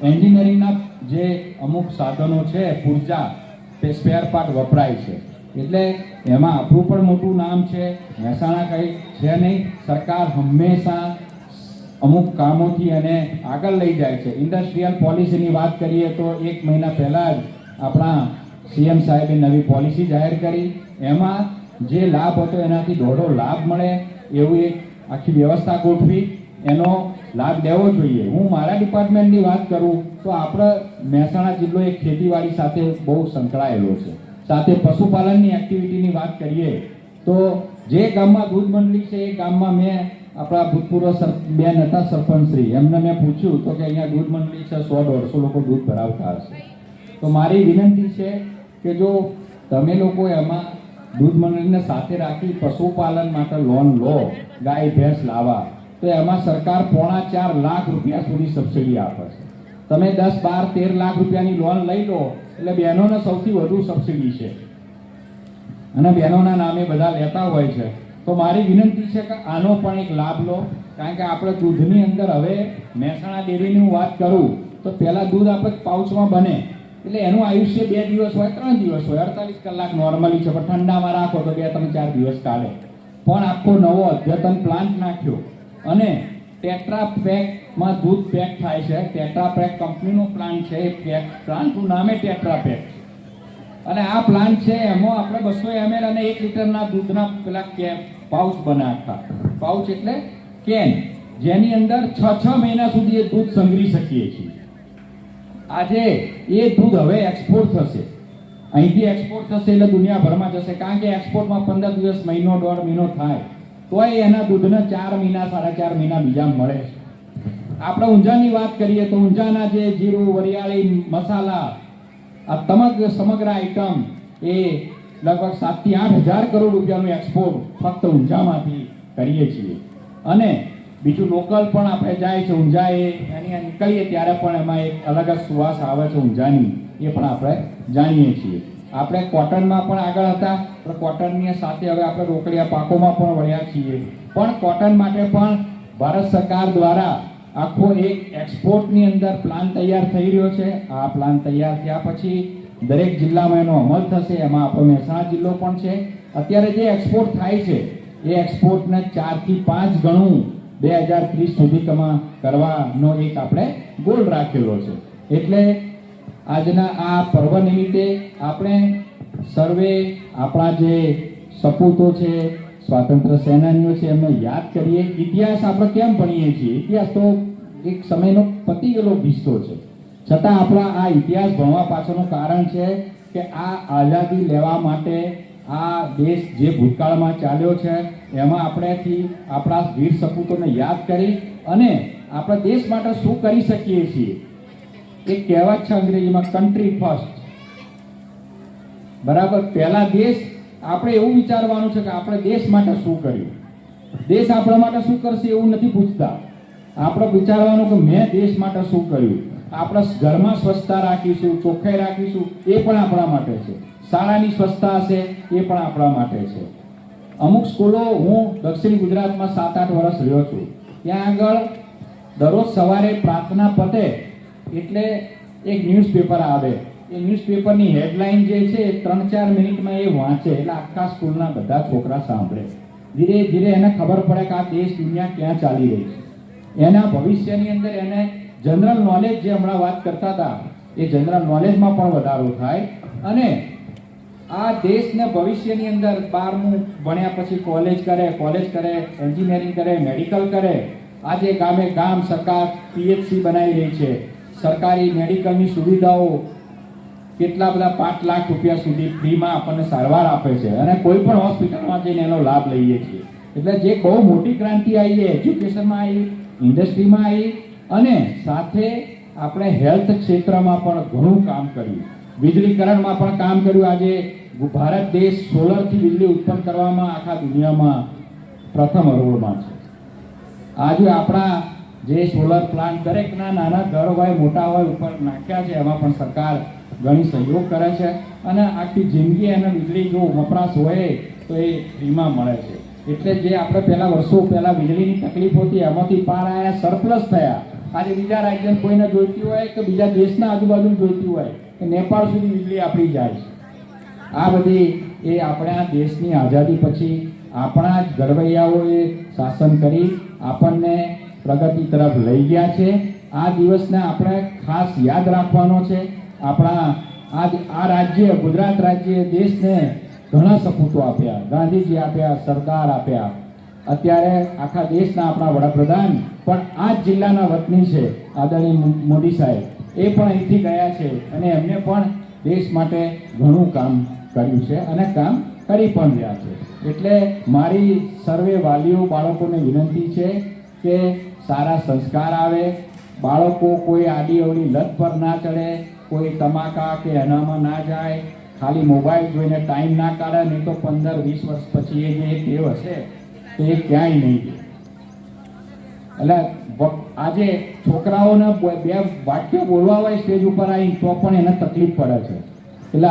એન્જિનિયરિંગના જે અમુક સાધનો છે, પૂર્જા, સ્પેર પાર્ટ વપરાય છે. એટલે એમાં આપણું પણ મોટું નામ છે. મહેસાણા કંઈ છે નહીં. સરકાર હંમેશા અમુક કામોથી એને આગળ લઈ જાય છે. ઇન્ડસ્ટ્રીયલ પોલિસીની વાત કરીએ તો 1 મહિના પહેલાં જ આપણા સીએમ સાહેબે નવી પોલિસી જાહેર કરી. એમાં જે લાભ હતો એનાથી દોઢો લાભ મળે એવું એક આખી વ્યવસ્થા ગોઠવી. એનો લાભ લેવો જોઈએ. હું મારા ડિપાર્ટમેન્ટની વાત કરું તો આપણે મહેસાણા જિલ્લો એક ખેતીવાડી સાથે બહુ સંકળાયેલો છે. સાથે પશુપાલનની એક્ટિવિટીની વાત કરીએ તો જે ગામમાં દૂધ મંડળી છે એ ગામમાં મેં આપણા ભૂતપૂર્વ બેન હતા સરપંચશ્રી, એમને મેં પૂછ્યું તો કે અહીંયા દૂધ મંડળી છે, 100-150 લોકો દૂધ ભરાવતા હશે. તો મારી વિનંતી છે કે જો તમે લોકો એમાં દૂધ મંડળીને સાથે રાખી પશુપાલન માટે લોન લો, ગાય ભેંસ લાવવા, તો એમાં સરકાર 4.5 લાખ રૂપિયા સુધી સબસિડી આપે છે. તમે 10, 12, 13 લાખ રૂપિયાની લોન લઈ લો એટલે બહેનોને સૌથી વધુ સબસિડી છે અને બહેનોના નામે બધા લેતા હોય છે. તો મારી વિનંતી છે કે આનો પણ એક લાભ લો, કારણ કે આપણે દૂધની અંદર હવે મહેસાણા ડેરીની હું વાત કરું તો પહેલાં દૂધ આપણે પાઉચમાં બને એટલે એનું આયુષ્ય 2 દિવસ હોય, 3 દિવસ હોય, 48 કલાક નોર્મલી છે, પણ ઠંડામાં રાખો તો 2, 3, 4 દિવસ કાઢે. પણ આખો નવો અદ્યતન પ્લાન્ટ નાખ્યો અને ટેટ્રા પેકમાં દૂધ પેક થાય છે. ટેટ્રા પેક કંપનીનો પ્લાન્ટ છે, એ પ્લાન્ટનું નામે ટેટ્રા પેક છે. અને આ પ્લાન્ટ છે એમાં આપણે 200 ml અને 1 લીટરના દૂધના પેલા પાઉચ બનાવતા. પાઉચ એટલે કેન, જેની અંદર 6 મહિના સુધી એ દૂધ સંગ્રહી શકીએ છીએ. આજે એ દૂધ હવે એક્સપોર્ટ થશે, અહીંથી એક્સપોર્ટ થશે એટલે દુનિયાભરમાં જશે, કારણ કે એક્સપોર્ટમાં 15 દિવસ, મહિનો, 1.5 મહિનો થાય તોય એના દૂધને 4 મહિના, 4.5 મહિના બીજા મળે છે. આપણે ઊંઝાની વાત કરીએ તો ઊંઝાના જે જીરું, વરિયાળી, મસાલા, આ સમગ્ર આઈટમ એ લગભગ 7 થી 8 હજાર કરોડ રૂપિયાનું એક્સપોર્ટ ફક્ત ઊંઝામાંથી કરીએ છીએ. અને બીજું લોકલ પણ આપણે જાય છે ઊંઝા, એની નીકળીએ ત્યારે પણ એમાં એક અલગ જ સુવાસ આવે છે ઊંઝાની, એ પણ આપણે જાણીએ છીએ. આપણે કોટનમાં પણ આગળ હતા, પણ કોટનની સાથે હવે આપણે રોકડિયા પાકોમાં પણ વળ્યા છીએ. પણ કોટન માટે પણ ભારત સરકાર દ્વારા આખો એક એક્સપોર્ટની અંદર પ્લાન તૈયાર થઈ રહ્યો છે. આ પ્લાન તૈયાર થયા પછી દરેક જિલ્લામાં એનો અમલ થશે. એમાં આપણો મહેસાણા જિલ્લો પણ છે. અત્યારે જે એક્સપોર્ટ થાય છે એ એક્સપોર્ટને 4 થી 5 ગણું 2030 સુધી કરવાનો એક આપણે ગોલ રાખેલો છે. એટલે આજના આ પર્વ નિમિત્તે આપણે સર્વે આપણા જે સપૂતો છે, સ્વાતંત્ર્ય સેનાનીઓ છે, એમને યાદ કરીએ. ઇતિહાસ આપણે કેમ ભણીએ છીએ? ઇતિહાસ તો એક સમયનો પતી ગયેલો કિસ્સો છે, છતાં આપણા આ ઇતિહાસ ભણવા પાછળનું કારણ છે કે આ આઝાદી લેવા માટે આ દેશ જે ભૂતકાળમાં ચાલ્યો છે એમાં આપણેથી આપણા વીર સપૂતોને યાદ કરી અને આપણા દેશ માટે શું કરી શકીએ છીએ. એક કહેવત છે અંગ્રેજીમાં, કન્ટ્રી ફર્સ્ટ. બરાબર, પહેલા દેશ, આપણે એવું વિચારવાનું છે કે આપણે દેશ માટે શું કર્યું, દેશ આપણા માટે શું કરશે એવું નથી પૂછતા. આપણે વિચારવાનું કે મેં દેશ માટે શું કર્યું. આપણે ઘરમાં સ્વચ્છતા રાખીશું, ચોખ્ખાઈ રાખીશું, એ પણ આપણા માટે છે. શાળાની સ્વચ્છતા હશે એ પણ આપણા માટે છે. અમુક સ્કૂલો, હું દક્ષિણ ગુજરાતમાં 7-8 વર્ષ રહ્યો છું, ત્યાં આગળ દરરોજ સવારે પ્રાર્થના પતે એટલે એક ન્યૂઝપેપર આવે. એ ન્યૂઝપેપરની હેડલાઇન જે છે 3-4 મિનિટમાં એ વાંચે એટલે આખા સ્કૂલના બધા છોકરા સાંભળે. ધીરે ધીરે એને ખબર પડે કે આ દેશ દુનિયા ક્યાં ચાલી રહી છે. એના ભવિષ્યની અંદર એને જનરલ નોલેજ, જે હમણાં વાત કરતા હતા, એ જનરલ નોલેજમાં પણ વધારો થાય અને આ દેશને ભવિષ્યની અંદર 12મું ભણ્યા પછી કોલેજ કરે, એન્જિનિયરિંગ કરે, મેડિકલ કરે. આજે ગામે ગામ સરકાર PHC બનાવી રહી છે. સરકારી મેડિકલની સુવિધાઓ કેટલા બધા 5 લાખ રૂપિયા સુધી ફ્રીમાં આપણને સારવાર આપે છે અને કોઈ પણ હોસ્પિટલમાં જઈને એનો લાભ લઈએ છીએ. એટલે જે બહુ મોટી ક્રાંતિ આવી છે, એજ્યુકેશનમાં આવી, ઇન્ડસ્ટ્રીમાં આવી અને સાથે આપણે હેલ્થ ક્ષેત્રમાં પણ ઘણું કામ કર્યું, વીજળીકરણમાં પણ કામ કર્યું. આજે ભારત દેશ સોલરથી વીજળી ઉત્પન્ન કરવામાં આખા દુનિયામાં પ્રથમ હરોળમાં છે. આજે આપણા જે સોલર પ્લાન્ટ દરેકના નાના ઘર હોય, મોટા હોય, ઉપર નાખ્યા છે, એમાં પણ સરકાર ઘણી સહયોગ કરે છે અને આખી જિંદગી એને વીજળી જો વપરાશ હોય તો એ ફ્રીમાં મળે છે. એટલે જે આપણે પહેલા વર્ષો પહેલા વીજળીની તકલીફ હતી એમાંથી પાર આવ્યા, સરપ્લસ થયા. આજે બીજા રાજ્યને કોઈને જોઈતી હોય કે બીજા દેશના આજુબાજુ જોઈતી હોય કે નેપાળ સુધી વીજળી આપણી જાય છે. આ બધી એ આપણા દેશની આઝાદી પછી આપણા જ ઘડવૈયાઓએ શાસન કરી આપણને પ્રગતિ તરફ લઈ ગયા છે. આ દિવસને આપણે ખાસ યાદ રાખવાનો છે. આપણા આ રાજ્ય, ગુજરાત રાજ્ય, દેશને ઘણા સપૂતો આપ્યા. ગાંધીજી આપ્યા, સરદાર આપ્યા. અત્યારે આખા દેશના આપણા વડાપ્રધાન પણ આ જ જિલ્લાના વતની છે, આદરણીય મોદી સાહેબ. એ પણ અહીંથી ગયા છે અને એમને પણ દેશ માટે ઘણું કામ કર્યું છે અને કામ કરી પણ રહ્યા છે. એટલે મારી સર્વે વાલીઓ બાળકોને વિનંતી છે કે સારા સંસ્કાર આવે, બાળકો કોઈ આડી અવળી લત પર ના ચડે, કોઈ તમાકા કે એનામાં ના જાય, ખાલી મોબાઈલ જોઈને ટાઈમ ના કાઢે, નહીં તો 15-20 વર્ષ પછી એ જે ટેવ હશે તો એ ક્યાંય નહીં જાય. એટલે આજે છોકરાઓને બે વાક્યો બોલવા હોય સ્ટેજ ઉપર આવી તો પણ એને તકલીફ પડે છે. એટલે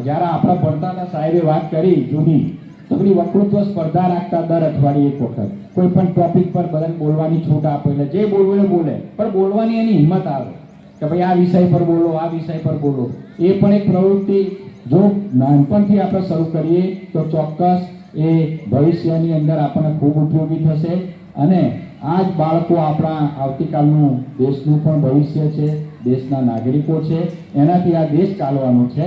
જ્યારે આપણે ભણતા હતા સાહેબે વાત કરી જૂની તો પેલી વક્તૃત્વ સ્પર્ધા રાખતા દર અઠવાડિયે એક વખત કોઈ પણ ટોપિક પર બધાને બોલવાની છૂટ આપે, એટલે જે બોલવું એ બોલે, પણ બોલવાની એની હિંમત આવે કે ભાઈ આ વિષય પર બોલો, આ વિષય પર બોલો. એ પણ એક પ્રવૃત્તિ જો નાનપણથી આપણે શરૂ કરીએ તો ચોક્કસ એ ભવિષ્યની અંદર આપણને ખૂબ ઉપયોગી થશે. અને આ જ બાળકો આપણા આવતીકાલનું દેશનું પણ ભવિષ્ય છે, દેશના નાગરિકો છે, એનાથી આ દેશ ચાલવાનો છે.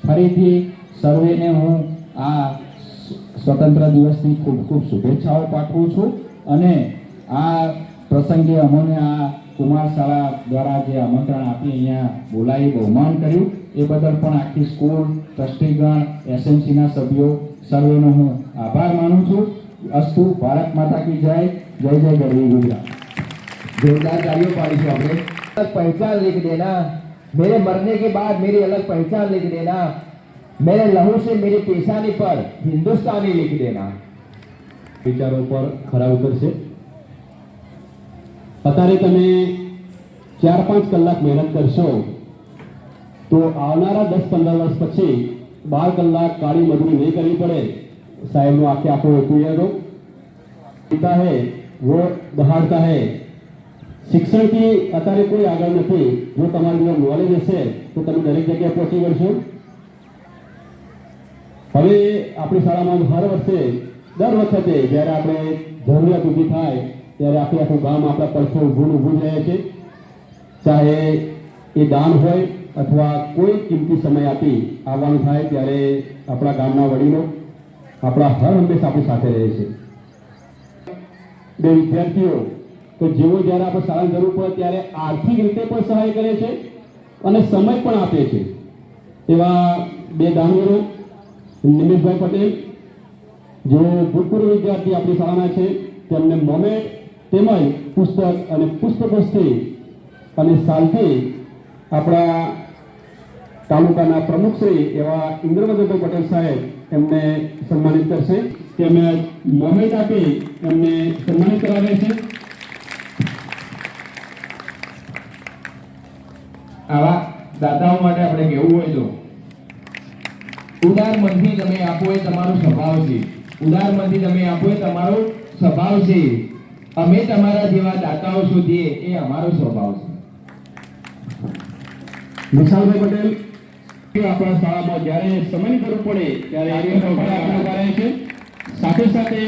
ફરીથી સર્વેને હું આ સ્વતંત્ર દિવસની ખૂબ ખૂબ શુભેચ્છાઓ પાઠવું છું. અને આ પ્રસંગે અમોને આ કુમાર શાળા દ્વારા જે આમંત્રણ આપી અહીંયા બોલાવી બહુમાન કર્યું એ બદલ પણ આખી સ્કૂલ, ટ્રસ્ટીગણ, એસએમસીના સભ્યો સર્વેનો હું આભાર માનું છું. અસ્તુ. ભારત માતા કી જય. जय जय गढ़वी गुजरात. जोरदार तालियों पाड़ीશું આપણે. अलग पहचान लिख देना, मेरे मरने के बाद मेरी अलग पहचान लिख देना, मेरे लहू से मेरी पेशानी पर हिंदुस्तानी लिख देना. વિચારો પર ખરા ઉતરશે. અત્યારે તમે 4-5 કલાક મહેનત કરશો તો આવનારા 10-15 વર્ષ પછી 12 કલાક કાળી મજૂરી નહીં કરવી પડે. સાહેબનો આખો હેતુ એ હતો. पिता है वो दहाड़ता है. શિક્ષણથી અત્યારે કોઈ આગળ નથી. જો તમારી જોડે નોલેજ હશે તો તમે દરેક જગ્યાએ પહોંચી વળશો. હવે આપણી શાળામાં હર વર્ષે દર વખતે જ્યારે આપણે જરૂરિયાત ઊભી થાય ત્યારે આખું ગામ આપણા પડખે ઊભું રહે છે. ચાહે એ દાન હોય અથવા કોઈ કિંમતી સમય આપી આવવાનું થાય ત્યારે આપણા ગામના વડીલો આપણા હર હંમેશા આપણી સાથે રહે છે. બે વિદ્યાર્થીઓ કે જેઓ જ્યારે આપણે શાળાની જરૂર પડે ત્યારે આર્થિક રીતે પણ સહાય કરે છે અને સમય પણ આપે છે. એવા બે દાનવીરો નિમેશભાઈ પટેલ જેઓ ભૂતપૂર્વ વિદ્યાર્થી આપણી શાળાના છે, તેમને મોમેન્ટ તેમજ પુસ્તક અને પુષ્પગોષ્ઠી અને સાલથી આપણા તાલુકાના પ્રમુખશ્રી એવા ઇન્દ્રવદભાઈ પટેલ સાહેબ એમને સન્માનિત કરશે. તેમને મોમેન્ટ આપી એમને સન્માનિત કરાવે છે. આવા દાતાઓ માટે આપણે કહેવું હોય તો ઉદાર મનથી તમે આપો એ તમારો સ્વભાવ છે. ઉદાર મનથી તમે આપો એ તમારો સ્વભાવ છે. અમે તમારા જેવા દાતાઓ શોધીએ એ અમારો સ્વભાવ છે. વિશાલભાઈ પટેલ આપણા શાળામાં જ્યારે સમયની જરૂર પડે ત્યારે રહે છે. સાથે સાથે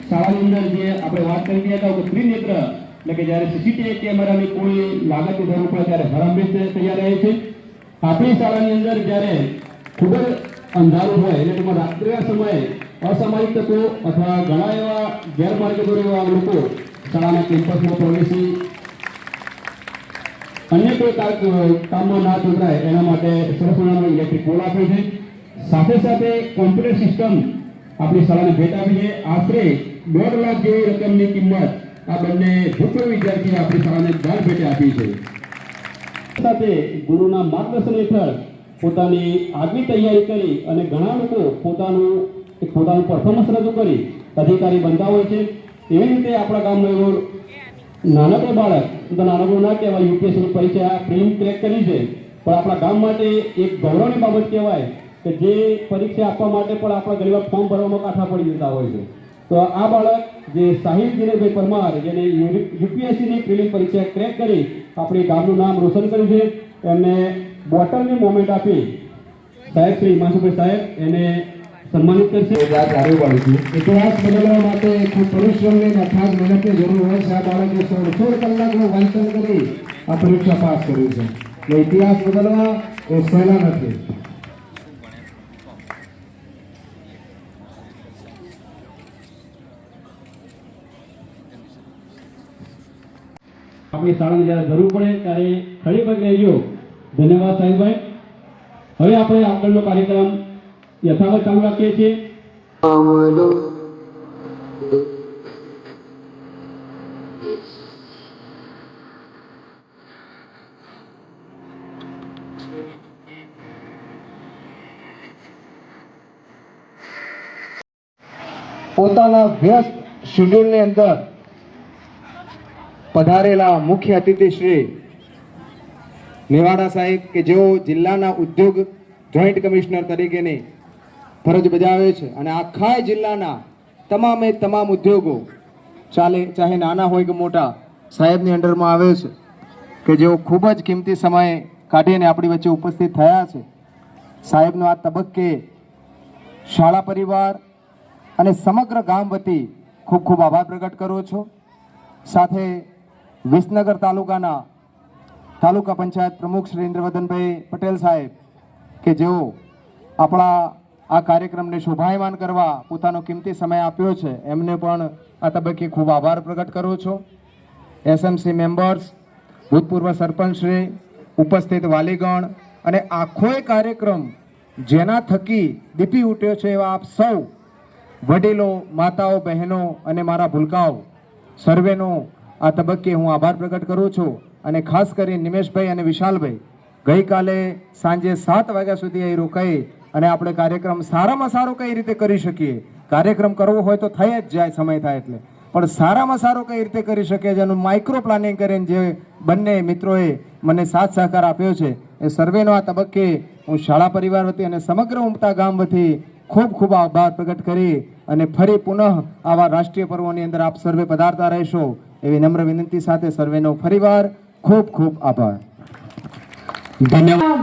શાળાની અંદર જે આપણે વાત કરી રહ્યા હતા કે ત્રિનેત્ર એટલે કે જ્યારે સીસીટીવી કેમેરાની કોઈ લાગતની જરૂર પડે ત્યારે હર હંમેશા તૈયાર રહે છે. આપણી શાળાની અંદર જ્યારે ખૂબ જ અંધારું હોય એટલે કે રાત્રિના સમયે અસામાજિક તત્વો અથવા ઘણા એવા ગેરમાર્ગે દોરેલા લોકો શાળાના કેમ્પસમાં પ્રવેશી અન્ય કોઈ કામમાં ના જોડાય એના માટે સરસ મજાનો ઇલેક્ટ્રિક પોલ આપે છે. સાથે સાથે કોમ્પ્યુટર સિસ્ટમ આપણી શાળાને ભેટ આપી છે. આશરે 1.5 લાખ જેવી રકમની કિંમત આ બંને ભૂતપૂર્વ વિદ્યાર્થીઓ આપણી શાળાને દાન ભેટે આપી છે. સાથે ગુરુના માર્ગદર્શન હેઠળ પોતાની આગવી તૈયારી કરી અને ઘણા લોકો પોતાનું પરફોર્મન્સ રજૂ કરી અધિકારી બનતા હોય છે. એવી રીતે આપણા ગામનો એવો નાનકડો બાળક તો નાનકડો ના કહેવાય, યુપીએસસીની પરીક્ષા પ્રીમ ક્રેક કરી છે, પણ આપણા ગામ માટે એક ગૌરવની બાબત કહેવાય કે જે પરીક્ષા આપવા માટે પણ આપણા ઘણીવાર ફોર્મ ભરવામાં કાઠા પડી જતા હોય છે. તો આ બાળક જે સાહિલ દિનેશભાઈ પરમાર જેને યુપીએસસીની પ્રિલિમ પરીક્ષા ક્રેક કરી આપણી ગામનું નામ રોશન કર્યું છે, એમને બોટલની મોમેન્ટ આપી સાહેબ શ્રી હિમાંશુભાઈ સાહેબ એને સન્માનિત કરશે. ઇતિહાસ બદલવા માટે ખૂબ પરિશ્રમની અને અથાગ મહેનતની જરૂર હોય છે. આ બાળકે 16 કલાકનું વાંચન કરી આ પરીક્ષા પાસ કરી છે. એટલે ઇતિહાસ બદલવા એ સહેલા નથી. આપણી શાળાને જ્યારે જરૂર પડે ત્યારે ખડી પગ લેજો. ધન્યવાદ સાહેબભાઈ. હવે આપણે આગળનો કાર્યક્રમ યથાવત ચાલુ રાખીએ છીએ. પોતાના વ્યસ્ત શેડ્યુલની અંદર પધારેલા મુખ્ય અતિથિ શ્રી મેવાડા સાહેબ કે જેઓ જિલ્લાના ઉદ્યોગ જોઈન્ટ કમિશનર તરીકેની ફરજ બજાવે છે અને આખા જિલ્લાના તમામે તમામ ઉદ્યોગો ચાહે નાના હોય કે મોટા સાહેબની અંડરમાં આવે છે કે જેઓ ખૂબ જ કિંમતી સમય કાઢીને આપણી વચ્ચે ઉપસ્થિત થયા છે. સાહેબનો આ તબક્કે શાળા પરિવાર અને સમગ્ર ગામ વતી ખૂબ ખૂબ આભાર પ્રગટ કરું છું. સાથે વિસનગર તાલુકાના તાલુકા પંચાયત પ્રમુખ શ્રી ઇન્દ્રવદનભાઈ પટેલ સાહેબ કે જેઓ આપણા આ કાર્યક્રમને શોભાયમાન કરવા પોતાનો કિંમતી સમય આપ્યો છે, એમને પણ આ તબક્કે ખૂબ આભાર પ્રગટ કરું છું. એસએમસી મેમ્બર્સ, ભૂતપૂર્વ સરપંચશ્રી, ઉપસ્થિત વાલીગણ અને આખો કાર્યક્રમ જેના થકી દીપી ઉઠ્યો છે એવા આપ સૌ વડીલો, માતાઓ, બહેનો અને મારા ભૂલકાઓ સર્વેનો આ તબક્કે હું આભાર પ્રગટ કરું છું. અને ખાસ કરી નિમેશભાઈ અને વિશાલભાઈ ગઈકાલે સાંજે 7 વાગ્યા સુધી અહીં રોકાઈ અને આપણે કાર્યક્રમ સારામાં સારો કઈ રીતે કરી શકીએ. કાર્યક્રમ કરવો હોય તો થઈ જ જાય સમય થાય એટલે, પણ સારામાં સારો કઈ રીતે કરી શકીએ જેનું માઇક્રો પ્લાનિંગ કરીને જે બંને મિત્રોએ મને સાથ સહકાર આપ્યો છે એ સર્વેનો આ તબક્કે હું શાળા પરિવાર વતી અને સમગ્ર ઉમટા ગામ વતી ખૂબ ખૂબ આભાર પ્રગટ કરી અને ફરી પુનઃ આવા રાષ્ટ્રીય પર્વોની અંદર આપ સર્વે પધારતા રહેશો એવી નમ્ર વિનંતી સાથે સર્વેનો ફરીવાર ખૂબ ખૂબ આભાર. ધન્યવાદ.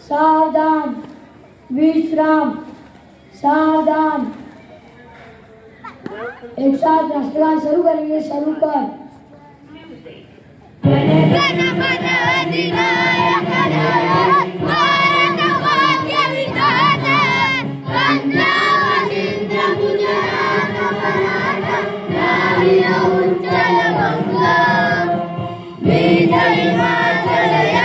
सावधान, विश्राम, सावधान. एक साथ राष्ट्रगान शुरू करेंगे. शुरू कर. विजय मातरम.